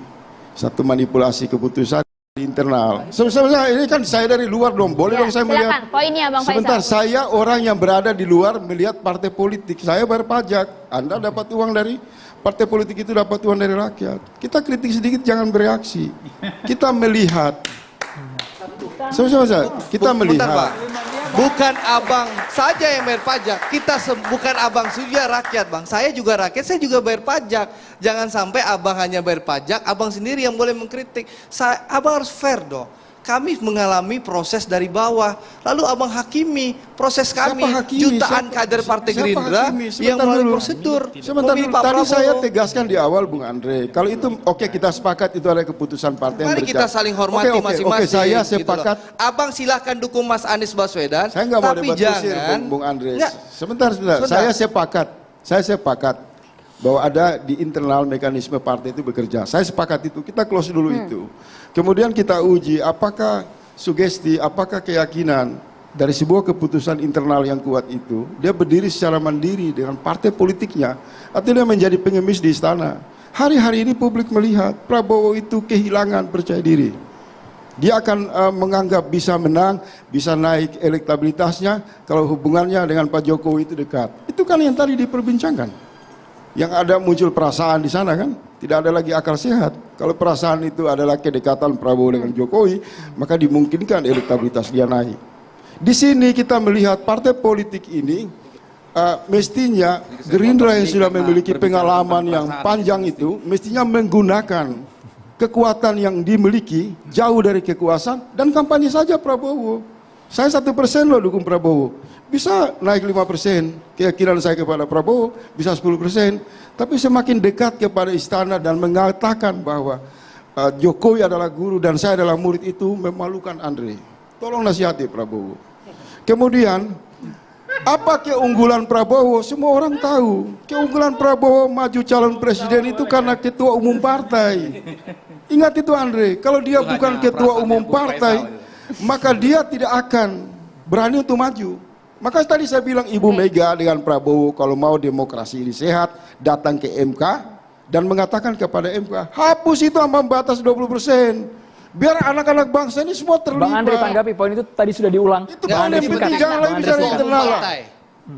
satu manipulasi keputusan di internal. Sebenarnya ini kan saya dari luar dong, boleh dong saya melihat. Poinnya Bang Faisal. Sebentar, saya orang yang berada di luar melihat partai politik. Saya bayar pajak. Anda dapat uang dari partai politik, itu dapat uang dari rakyat. Kita kritik sedikit, jangan bereaksi. Kita melihat. Kita melihat Bukan abang saja yang bayar pajak. Kita bukan abang saja rakyat, Bang. Saya juga rakyat, saya juga bayar pajak. Jangan sampai abang hanya bayar pajak, abang sendiri yang boleh mengkritik. Abang harus fair dong. Kami mengalami proses dari bawah, lalu abang hakimi proses kami. Jutaan kader Partai Gerindra yang melalui prosedur. Sebentar dulu, tadi saya tegaskan di awal Bung Andre, kalau itu oke, kita sepakat itu adalah keputusan partai yang Mari kita saling hormati masing-masing. Saya gitu sepakat. Abang silahkan dukung Mas Anies Baswedan. Saya nggak mau tapi debatusir jangan. Bung Andre. Sebentar. Saya sepakat bahwa ada di internal mekanisme partai itu bekerja. Saya sepakat itu. Kita close dulu itu. Kemudian kita uji apakah sugesti, apakah keyakinan dari sebuah keputusan internal yang kuat itu, dia berdiri secara mandiri dengan partai politiknya, atau dia menjadi pengemis di istana. Hari-hari ini publik melihat Prabowo itu kehilangan percaya diri. Dia akan menganggap bisa menang, bisa naik elektabilitasnya kalau hubungannya dengan Pak Jokowi itu dekat. Itu kan yang tadi diperbincangkan. Yang ada muncul perasaan di sana kan, tidak ada lagi akal sehat. Kalau perasaan itu adalah kedekatan Prabowo dengan Jokowi, maka dimungkinkan elektabilitas dia naik. Di sini kita melihat partai politik ini mestinya Gerindra yang sudah memiliki pengalaman yang panjang itu, mestinya menggunakan kekuatan yang dimiliki jauh dari kekuasaan dan kampanye saja Prabowo. Saya 1% loh dukung Prabowo. Bisa naik 5%, keyakinan saya kepada Prabowo bisa 10%. Tapi semakin dekat kepada istana dan mengatakan bahwa Jokowi adalah guru dan saya adalah murid, itu memalukan Andre. Tolong nasihati Prabowo. Kemudian, apa keunggulan Prabowo? Semua orang tahu. Keunggulan Prabowo maju calon presiden itu karena ketua umum partai. Ingat itu Andre, kalau dia bukan ketua umum partai, maka dia tidak akan berani untuk maju. Maka tadi saya bilang Ibu Mega dengan Prabowo kalau mau demokrasi ini sehat, datang ke MK dan mengatakan kepada MK, hapus itu ambang batas 20%. Biar anak-anak bangsa ini semua terlibat. Bang Andre tanggapi poin itu tadi sudah diulang. Itu Bang Andre penting, jangan lagi bicara internal.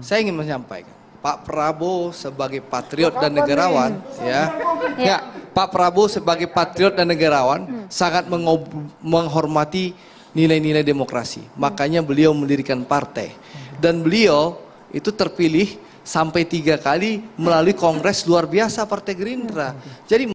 Saya ingin menyampaikan, Pak Prabowo sebagai patriot dan negarawan, ya, Pak Prabowo sebagai patriot dan negarawan sangat menghormati nilai-nilai demokrasi. Makanya beliau mendirikan partai. Dan beliau itu terpilih sampai 3 kali melalui kongres luar biasa Partai Gerindra. Jadi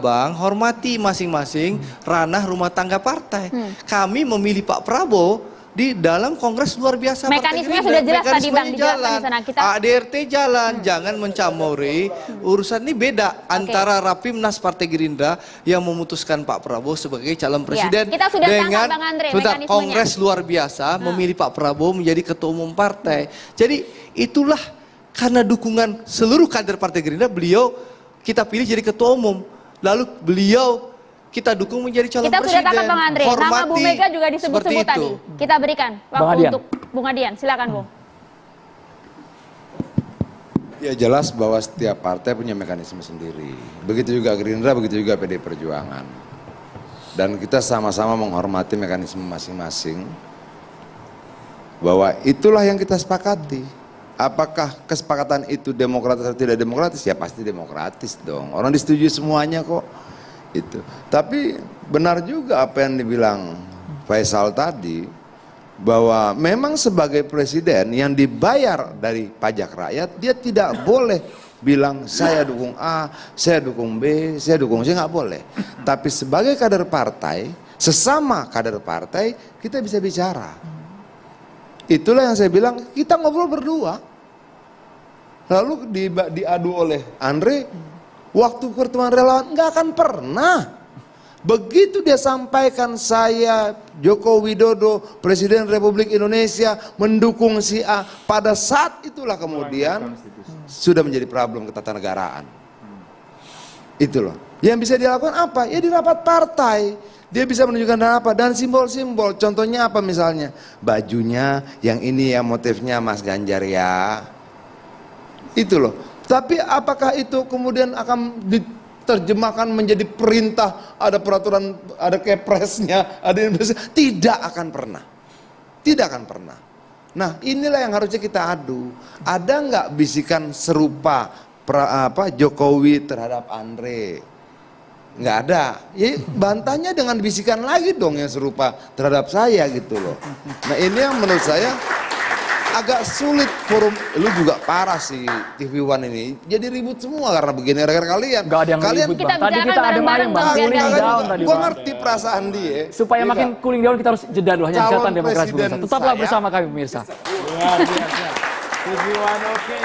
Bang, hormati masing-masing ranah rumah tangga partai. Kami memilih Pak Prabowo di dalam kongres luar biasa mekanismenya sudah jelas tadi Bang dijelaskan di sana. Kita ADRT jalan, jangan mencampuri urusan ini. Beda antara Rapimnas Partai Gerindra yang memutuskan Pak Prabowo sebagai calon presiden kita sudah dengan Bang Andre, kongres luar biasa memilih Pak Prabowo menjadi ketua umum partai. Jadi itulah karena dukungan seluruh kader Partai Gerindra, beliau kita pilih jadi ketua umum. Lalu beliau kita dukung menjadi calon presiden. Kita sudah tangkap Bang Andre, nama Bu Mega juga disebut-sebut tadi. Kita berikan waktu untuk Bung Adian, silakan Bung. Ya jelas bahwa setiap partai punya mekanisme sendiri. Begitu juga Gerindra, begitu juga PD Perjuangan. Dan kita sama-sama menghormati mekanisme masing-masing. Bahwa itulah yang kita sepakati. Apakah kesepakatan itu demokratis atau tidak demokratis? Ya pasti demokratis dong. Orang disetujui semuanya kok. Itu. Tapi benar juga apa yang dibilang Faisal tadi, bahwa memang sebagai presiden yang dibayar dari pajak rakyat, dia tidak boleh bilang saya dukung A, saya dukung B, saya dukung C, nggak boleh. Tapi sebagai kader partai, sesama kader partai, kita bisa bicara. Itulah yang saya bilang, kita ngobrol berdua. Lalu diadu oleh Andre, waktu pertemuan relawan nggak akan pernah. Begitu dia sampaikan saya Joko Widodo Presiden Republik Indonesia mendukung si A, pada saat itulah kemudian sudah menjadi problem ketatanegaraan. Itu loh. Yang bisa dilakukan apa? Ya di rapat partai. Dia bisa menunjukkan apa, dan simbol-simbol. Contohnya apa misalnya? Bajunya yang ini ya motifnya Mas Ganjar ya. Itu loh. Tapi apakah itu kemudian akan diterjemahkan menjadi perintah, ada peraturan, ada kepresnya, ada Indonesia? Tidak akan pernah. Tidak akan pernah. Nah inilah yang harusnya kita adu. Ada nggak bisikan serupa Jokowi terhadap Andre? Nggak ada. Ya bantahnya dengan bisikan lagi dong yang serupa terhadap saya gitu loh. Nah ini yang menurut saya agak sulit forum. Lu juga parah sih TV One ini. Jadi ribut semua karena begini gara-gara kalian. Gak ada yang kalian ribut, Kita Bang. Tadi bicarakan kita ada bareng-bareng, main, Bang, Bang. biar Cooling nggak down ribut. tadi, Gua Bang. ngerti perasaan dia. Supaya Iya makin nggak? cooling down kita harus jeda dulu hanya Calon catatan demokrasi presiden pemirsa. Tetaplah saya- bersama kami pemirsa. Luar biasa. TV One oke.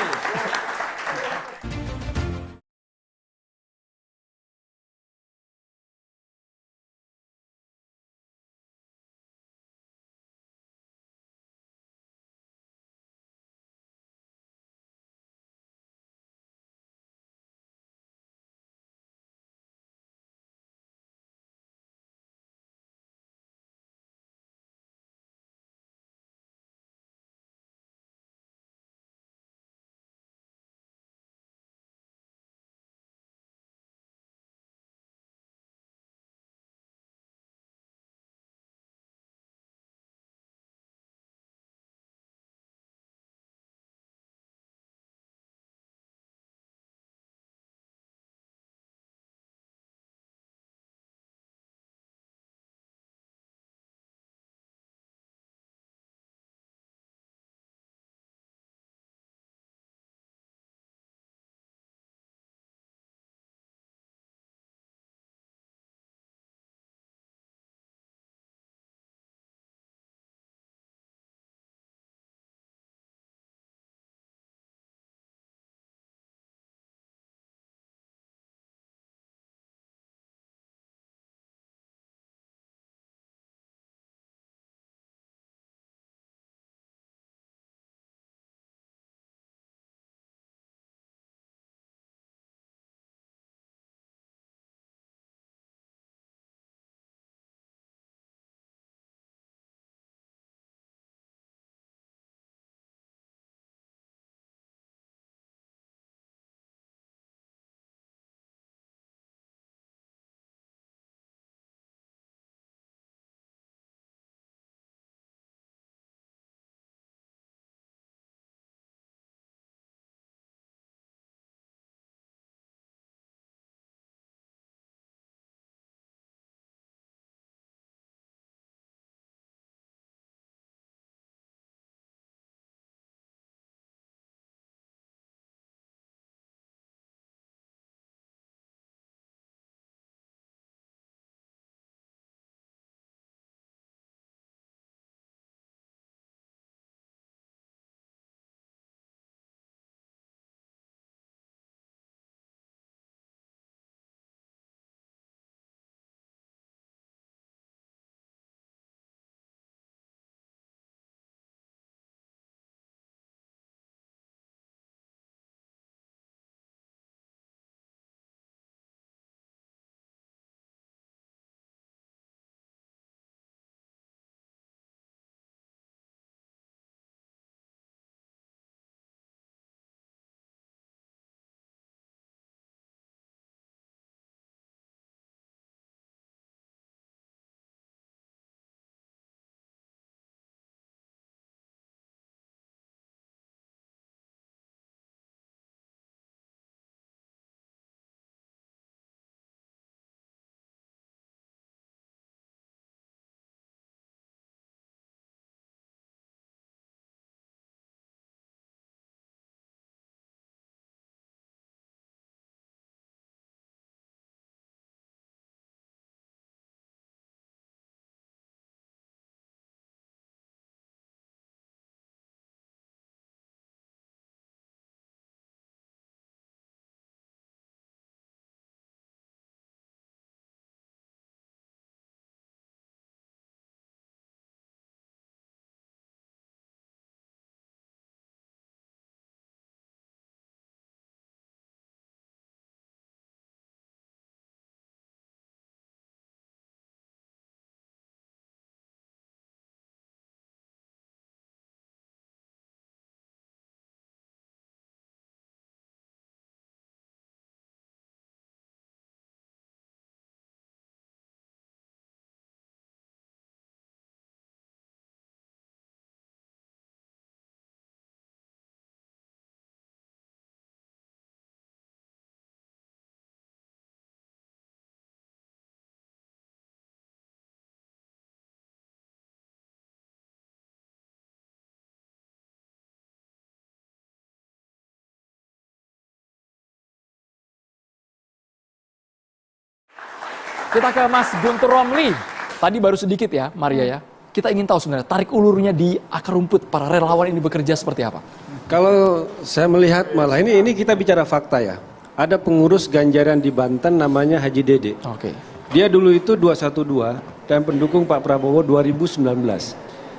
Kita ke Mas Guntur Romli. Tadi baru sedikit ya, Maria ya. Kita ingin tahu sebenarnya tarik ulurnya di akar rumput para relawan ini bekerja seperti apa? Kalau saya melihat malah ini kita bicara fakta ya. Ada pengurus Ganjaran di Banten namanya Haji Dede. Oke. Dia dulu itu 212 dan pendukung Pak Prabowo 2019.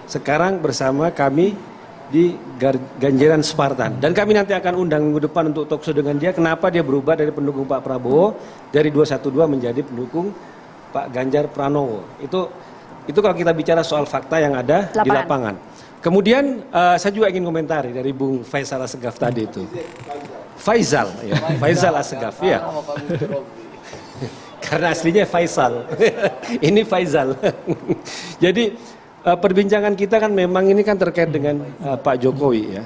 Sekarang bersama kami di Ganjaran Spartan. Dan kami nanti akan undang minggu depan untuk talkshow dengan dia. Kenapa dia berubah dari pendukung Pak Prabowo dari 212 menjadi pendukung Pak Ganjar Pranowo. Itu kalau kita bicara soal fakta yang ada di lapangan. Kemudian saya juga ingin komentari dari Bung Faisal Assegaf tadi itu. Faisal Assegaf ya. Karena aslinya Faisal. Ini Faisal. Jadi perbincangan kita kan memang ini kan terkait dengan Pak Jokowi ya.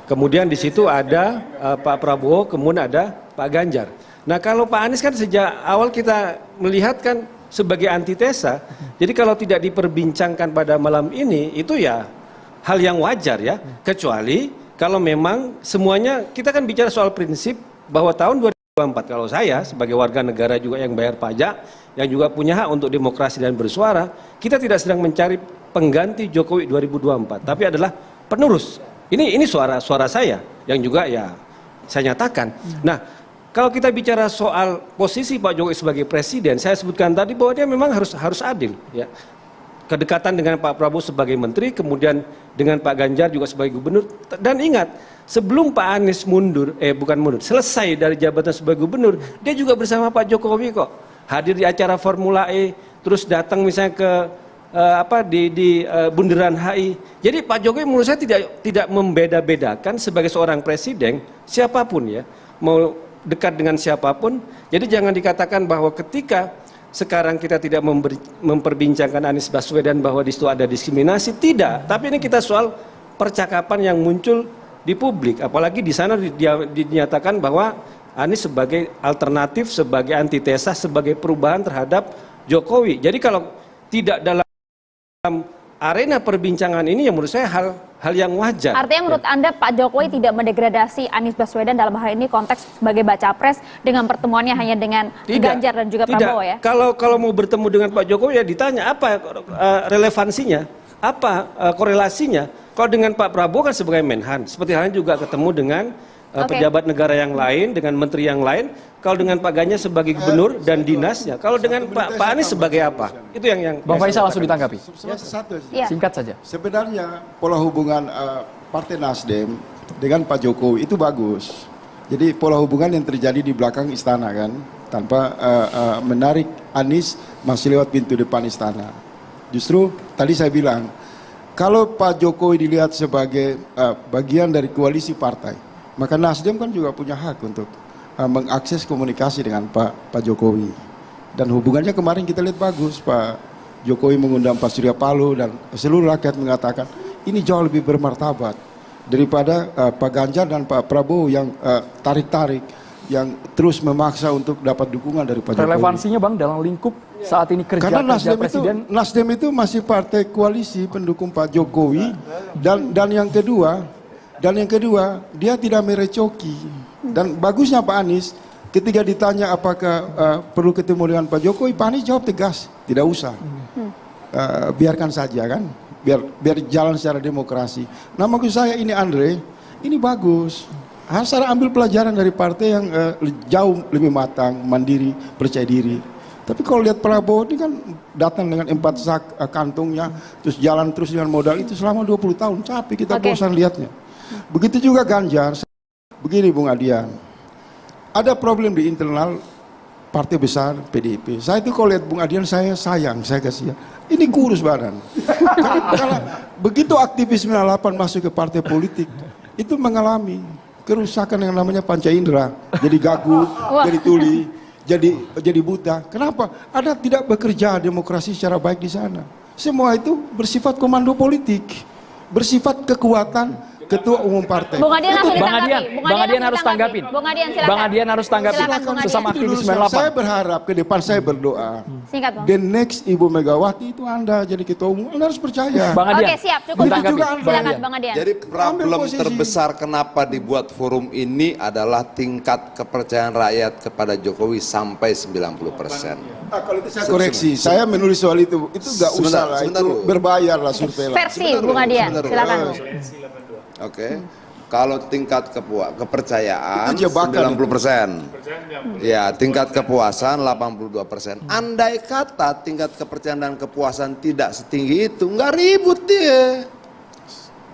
Kemudian di situ ada Pak Prabowo, kemudian ada Pak Ganjar. Nah kalau Pak Anies kan sejak awal kita melihat kan sebagai antitesa. Jadi kalau tidak diperbincangkan pada malam ini itu ya hal yang wajar ya. Kecuali kalau memang semuanya kita kan bicara soal prinsip bahwa tahun 2024 kalau saya sebagai warga negara juga yang bayar pajak, yang juga punya hak untuk demokrasi dan bersuara, kita tidak sedang mencari pengganti Jokowi 2024, tapi adalah penerus. Ini suara saya yang juga ya saya nyatakan. Nah, kalau kita bicara soal posisi Pak Jokowi sebagai presiden, saya sebutkan tadi bahwa dia memang harus adil ya. Kedekatan dengan Pak Prabowo sebagai menteri, kemudian dengan Pak Ganjar juga sebagai gubernur. Dan ingat, sebelum Pak Anies selesai dari jabatan sebagai gubernur, dia juga bersama Pak Jokowi kok. Hadir di acara Formula E, terus datang misalnya ke di Bundaran HI. Jadi Pak Jokowi menurut saya tidak membeda-bedakan sebagai seorang presiden siapapun ya, mau dekat dengan siapapun. Jadi jangan dikatakan bahwa ketika sekarang kita tidak memperbincangkan Anies Baswedan bahwa di situ ada diskriminasi, tidak. Tapi ini kita soal percakapan yang muncul di publik, apalagi di sana dinyatakan bahwa Anies sebagai alternatif, sebagai antitesa, sebagai perubahan terhadap Jokowi. Jadi kalau tidak dalam arena perbincangan ini, ya menurut saya hal yang wajar. Artinya menurut Anda Pak Jokowi tidak mendegradasi Anies Baswedan dalam hal ini konteks sebagai baca pres dengan pertemuannya hanya dengan Ganjar dan juga Prabowo ya? Kalau mau bertemu dengan Pak Jokowi ya ditanya apa relevansinya, apa korelasinya. Kalau dengan Pak Prabowo kan sebagai Menhan, seperti halnya juga ketemu dengan pejabat negara yang lain, dengan menteri yang lain. Kalau dengan Pak Ganjar sebagai gubernur dan dinasnya, kalau dengan Pak Anies sebagai apa? Itu yang Bang Faisal langsung ditanggapi. Ya. Singkat saja. Sebenarnya pola hubungan Partai Nasdem dengan Pak Jokowi itu bagus. Jadi pola hubungan yang terjadi di belakang istana kan, tanpa menarik Anies masih lewat pintu depan istana. Justru tadi saya bilang, kalau Pak Jokowi dilihat sebagai bagian dari koalisi partai, maka Nasdem kan juga punya hak untuk mengakses komunikasi dengan Pak Jokowi. Dan hubungannya kemarin kita lihat bagus. Pak Jokowi mengundang Pak Surya Paloh dan seluruh rakyat mengatakan ini jauh lebih bermartabat daripada Pak Ganjar dan Pak Prabowo yang tarik-tarik, yang terus memaksa untuk dapat dukungan dari Pak Jokowi. Relevansinya Bang dalam lingkup saat ini kerja presiden. Nasdem itu masih partai koalisi pendukung Pak Jokowi dan yang kedua dia tidak merecoki. Dan bagusnya Pak Anies ketika ditanya apakah perlu ketemu dengan Pak Jokowi, Pak Anies jawab tegas, tidak usah. Biarkan saja kan, biar jalan secara demokrasi. Nah maksud saya ini Andre, ini bagus. Harus saya ambil pelajaran dari partai yang jauh lebih matang, mandiri, percaya diri. Tapi kalau lihat Prabowo ini kan datang dengan 4 sak kantongnya, terus jalan terus dengan modal itu selama 20 tahun, capek kita bosan lihatnya. Begitu juga Ganjar. Begini Bung Adian, ada problem di internal partai besar PDIP. Saya itu kalau lihat Bung Adian saya sayang, saya kasihan. Ini kurus badan. Karena begitu aktivis 98 masuk ke partai politik, itu mengalami kerusakan yang namanya panca indera. Jadi gagu, jadi tuli, jadi buta. Kenapa? Ada tidak bekerja demokrasi secara baik di sana. Semua itu bersifat komando politik, bersifat kekuatan ketua umum partai. Bung Adian langsung Bang ditanggapi. Adian, Bang Adian harus tanggapin. Bung Adian silakan. Bang Adian harus tanggapin. Silakan, Bung Adian. Sesama Itu aktivis dulu, saya 98. berharap ke depan saya berdoa. Singkat, Bang. The next Ibu Megawati itu Anda jadi ketua umum, Anda harus percaya. Bang Adian. Oke, siap, cukup. Begitu juga Bang Silakan, Adian. Bang Adian. Jadi problem Ambil posisi. terbesar kenapa dibuat forum ini adalah tingkat kepercayaan rakyat kepada Jokowi sampai 90%. Kalau itu saya koreksi, saya menulis soal itu nggak usah lah, Sebentar itu dulu. berbayar lah survei lah. Versi Bung Adian. sebentar. Silakan, Bung. Oke. Kalau tingkat kepercayaan Itu jebakan 90%. Ya, tingkat kepuasan 82%. Andai kata tingkat kepercayaan dan kepuasan tidak setinggi itu, nggak ribut dia.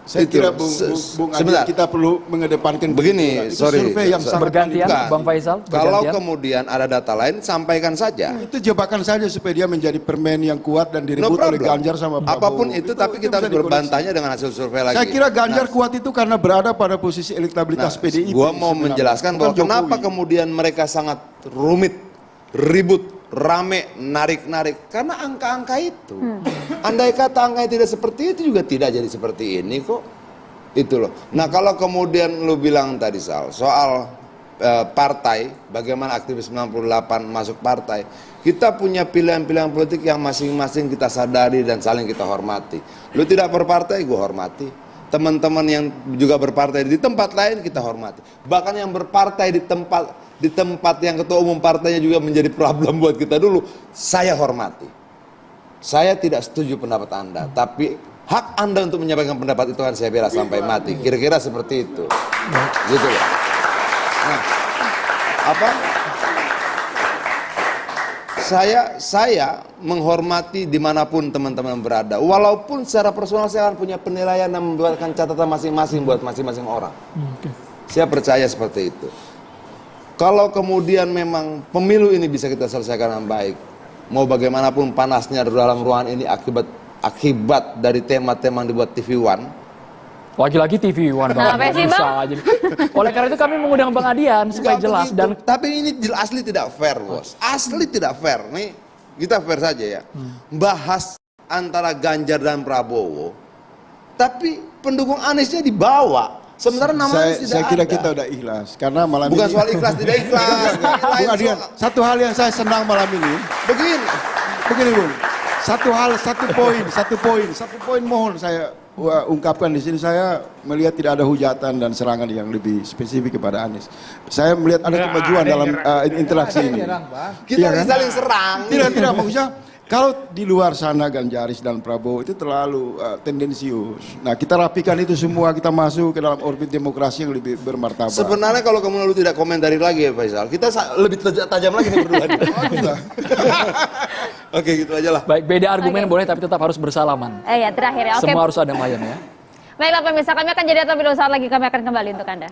Saya Itu. kira Bung Adi, Sebentar. kita perlu mengedepankan Begini, itu sorry. survei yang sangat Bergantian, Bukan. Bang Faisal. Kalau Bergantian. kemudian ada data lain, sampaikan saja. itu jebakan saja supaya dia menjadi permen yang kuat dan No direbut oleh problem. Ganjar sama Prabowo. Apapun itu, tapi kita bisa harus dikoreksi. berbantahnya dengan hasil survei lagi. Saya kira Ganjar Nah, kuat itu karena berada pada posisi elektabilitas PDIP. gua mau sebenarnya. menjelaskan Bukan bahwa kenapa Jokowi. kemudian mereka sangat rumit, ribut, rame, narik-narik karena angka-angka itu. Andai kata angka tidak seperti itu juga tidak jadi seperti ini kok. Itu loh. Nah, kalau kemudian lu bilang tadi soal partai, bagaimana aktivis 98 masuk partai, kita punya pilihan-pilihan politik yang masing-masing kita sadari dan saling kita hormati. Lu tidak berpartai, gue hormati. Teman-teman yang juga berpartai di tempat lain kita hormati. Bahkan yang berpartai di tempat yang ketua umum partainya juga menjadi problem buat kita dulu, saya hormati. Saya tidak setuju pendapat Anda, tapi hak Anda untuk menyampaikan pendapat itu kan saya bela sampai mati. Kira-kira seperti itu. Gitu loh. Nah, apa? Saya menghormati dimanapun teman-teman berada. Walaupun secara personal saya akan punya penilaian dan membuatkan catatan masing-masing buat masing-masing orang. Saya percaya seperti itu. Kalau kemudian memang pemilu ini bisa kita selesaikan dengan baik, mau bagaimanapun panasnya di dalam ruangan ini akibat dari tema-tema yang dibuat TV One. Lagi-lagi TV One, Bang. Kenapa sih, Bisa Bang? aja. Oleh karena itu kami mengundang Bang Adian supaya Nggak jelas begitu. dan Tapi ini asli tidak fair, bos. Asli tidak fair. Nih, kita fair saja ya. Bahas antara Ganjar dan Prabowo, tapi pendukung Aniesnya dibawa. Sementara nama Anies tidak saya kira ada. kita udah ikhlas karena malam Bukan ini soal ikhlas tidak ikhlas. Bung Lain Adian, soal- satu hal yang saya senang malam ini, Begini. begini Bung, satu poin mohon saya ungkapkan di sini. Saya melihat tidak ada hujatan dan serangan yang lebih spesifik kepada Anies. Saya melihat ada kemajuan dalam interaksi ini. Kita Iya kan? saling serang. Tidak maksudnya kalau di luar sana Ganjaris dan Prabowo itu terlalu tendensius. Nah, kita rapikan itu semua, kita masuk ke dalam orbit demokrasi yang lebih bermartabat. Sebenarnya kalau kamu lalu tidak komentari lagi ya Faisal, kita lebih tajam lagi nih berdua. Oke, gitu aja lah. baik beda argumen boleh tapi tetap harus bersalaman. Ya, terakhir ya. Oke. Semua harus ada mayem ya. Baiklah pemirsa, kami akan jadi terlebih dahulu, saat lagi kami akan kembali untuk Anda.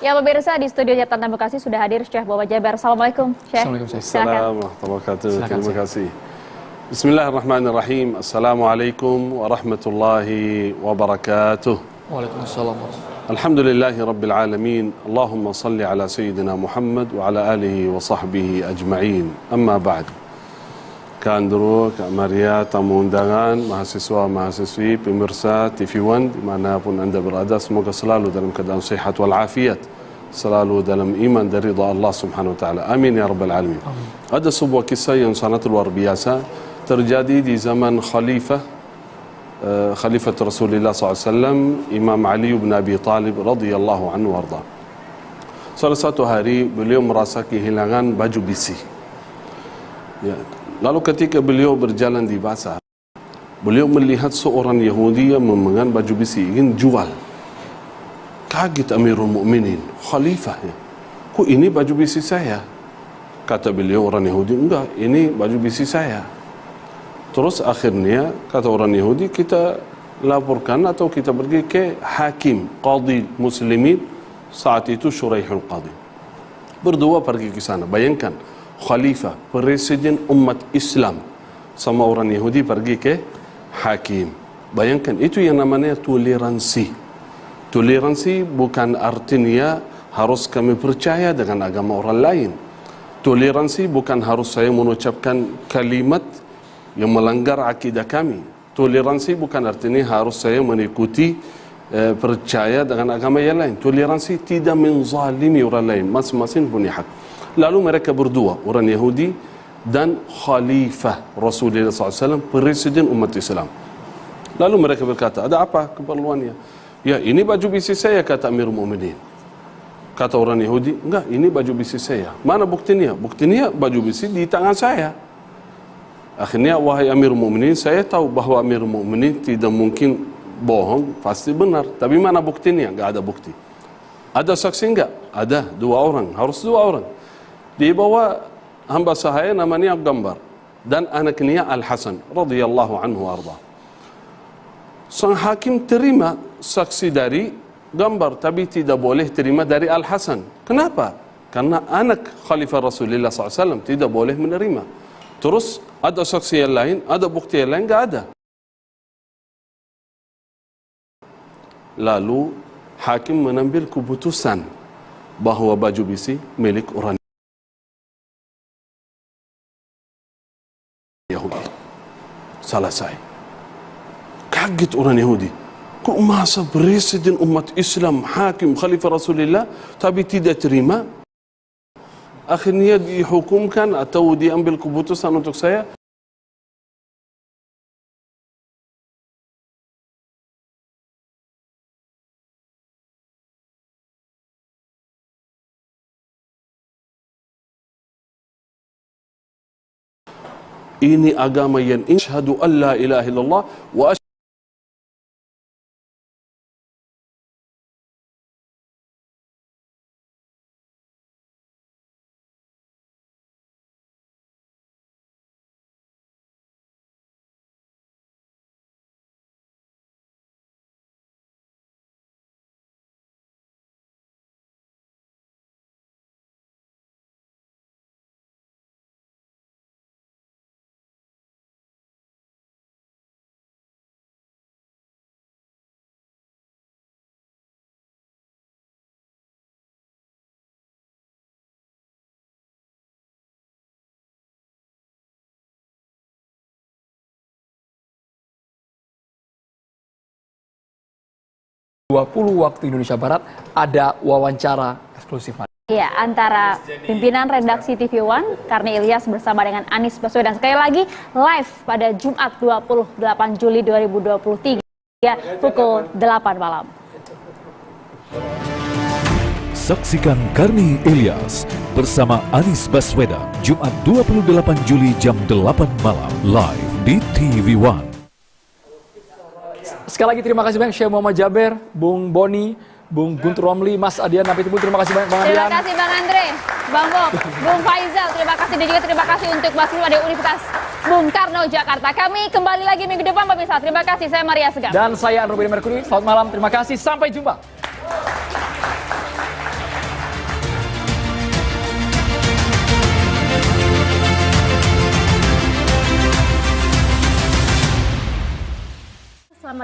Ya pemirsa, di studio Catatan Bekasi sudah hadir Syekh Muhammad Jaber. Assalamualaikum Syekh. Assalamualaikum, Syekh. Silakan. Assalamualaikum warahmatullahi wabarakatuh. Silakan, Terima Syekh. kasih. Bismillahirrahmanirrahim. Assalamualaikum warahmatullahi wabarakatuh. Waalaikumsalam. Alhamdulillahi Rabbil Alamin. Allahumma salli ala Sayyidina Muhammad wa ala alihi wa sahbihi ajma'in. Amma ba'd. Kak Andrew, Kak Maria, tamu undangan, mahasiswa-mahasiswi, pemirsa TV One dimanapun Anda berada, semoga selalu dalam keadaan sehat walafiat, selalu dalam iman dan ridha Allah Subhanahu wa taala. Amin ya rabbal alamin. Ada sebuah kisah yang sangat luar biasa terjadi di zaman Khalifah Rasulullah SAW, Imam Ali bin Abi Talib radhiyallahu anhu warda. Salah satu hari beliau merasa kehilangan baju besi. Ya. Lalu ketika beliau berjalan di pasar, beliau melihat seorang Yahudi yang memegang baju besi ingin jual. Kaget Amirul Mukminin, Khalifah ya. Kok ini baju besi saya? Kata beliau orang Yahudi, enggak, ini baju besi saya. Terus akhirnya kata orang Yahudi, kita laporkan atau kita pergi ke hakim, qadhi muslimin, saat itu Shuraihul Qadhi. Berdua pergi ke sana. Bayangkan, Khalifah, presiden umat Islam, sama orang Yahudi pergi ke hakim. Bayangkan, itu yang namanya toleransi. Toleransi bukan artinya harus kami percaya dengan agama orang lain. Toleransi bukan harus saya mengucapkan kalimat yang melanggar akidah kami. Toleransi bukan artinya harus saya mengikuti percaya dengan agama yang lain. Toleransi tidak menzalimi orang lain, masing-masing punya hak. Lalu mereka berdua, orang Yahudi dan Khalifah Rasulullah SAW, presiden umat Islam. Lalu mereka berkata, ada apa keperluannya? Ya, ini baju besi saya, kata Amirul Mukminin. Kata orang Yahudi, enggak, ini baju besi saya. Mana buktinya? Buktinya baju besi di tangan saya. Akhirnya, wahai Amirul Mukminin, saya tahu bahwa Amirul Mukminin tidak mungkin bohong, pasti benar. Tapi mana buktinya? Enggak ada bukti. Ada saksi enggak? Ada, 2 orang, harus 2 orang. Di bawah hamba sahaya namanya Gambar dan anaknya Al-Hasan radhiyallahu anhu arda. Sang hakim terima saksi dari Gambar tapi tidak boleh terima dari Al-Hasan. Kenapa? Karena anak Khalifah Rasulullah SAW tidak boleh menerima. Terus ada saksi yang lain, ada bukti yang lain, enggak ada. Lalu hakim mengambil keputusan bahwa baju besi milik orang Yahudi. Selesai. Kaget orang Yahudi. Kok masa presiden umat Islam, hakim, Khalifah Rasulullah, tapi tidak terima? Akhirnya dihukumkan atau diambil keputusan untuk saya. Ini agama yang asyhadu an la ilaha illallah wa waktu Indonesia Barat ada wawancara eksklusif. Ya, antara pimpinan redaksi TV One, Karni Ilyas bersama dengan Anies Baswedan. Sekali lagi live pada Jumat 28 Juli 2023 pukul 8 malam. Saksikan Karni Ilyas bersama Anies Baswedan Jumat 28 Juli jam 8 malam live di TV One. Sekali lagi terima kasih banyak Syekh Muhammad Jaber, Bung Boni, Bung Guntur Romli, Mas Adian Napitupul, terima kasih banyak Bang Adian. Terima kasih Bang Andre, Bang Bob, Bung Faizal, terima kasih dan juga terima kasih untuk mahasiswa dari Universitas Bung Karno Jakarta. Kami kembali lagi minggu depan pemirsa. Terima kasih, saya Maria Segaf. Dan saya Andro Bini Merkuri, selamat malam, terima kasih, sampai jumpa.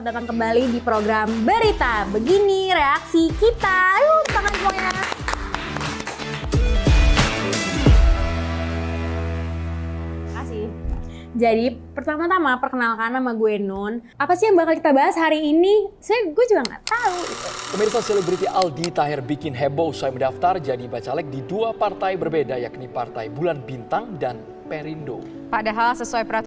selamat datang kembali di program Berita Begini Reaksi Kita. Ayo, tangan semuanya. Kasih. Jadi pertama-tama perkenalkan nama gue Nun. Apa sih yang bakal kita bahas hari ini? Gue juga nggak tahu. Pemirsa, selebriti Aldi Taher bikin heboh usai mendaftar jadi bacalek di 2 partai berbeda, yakni Partai Bulan Bintang dan Perindo. Padahal sesuai peraturan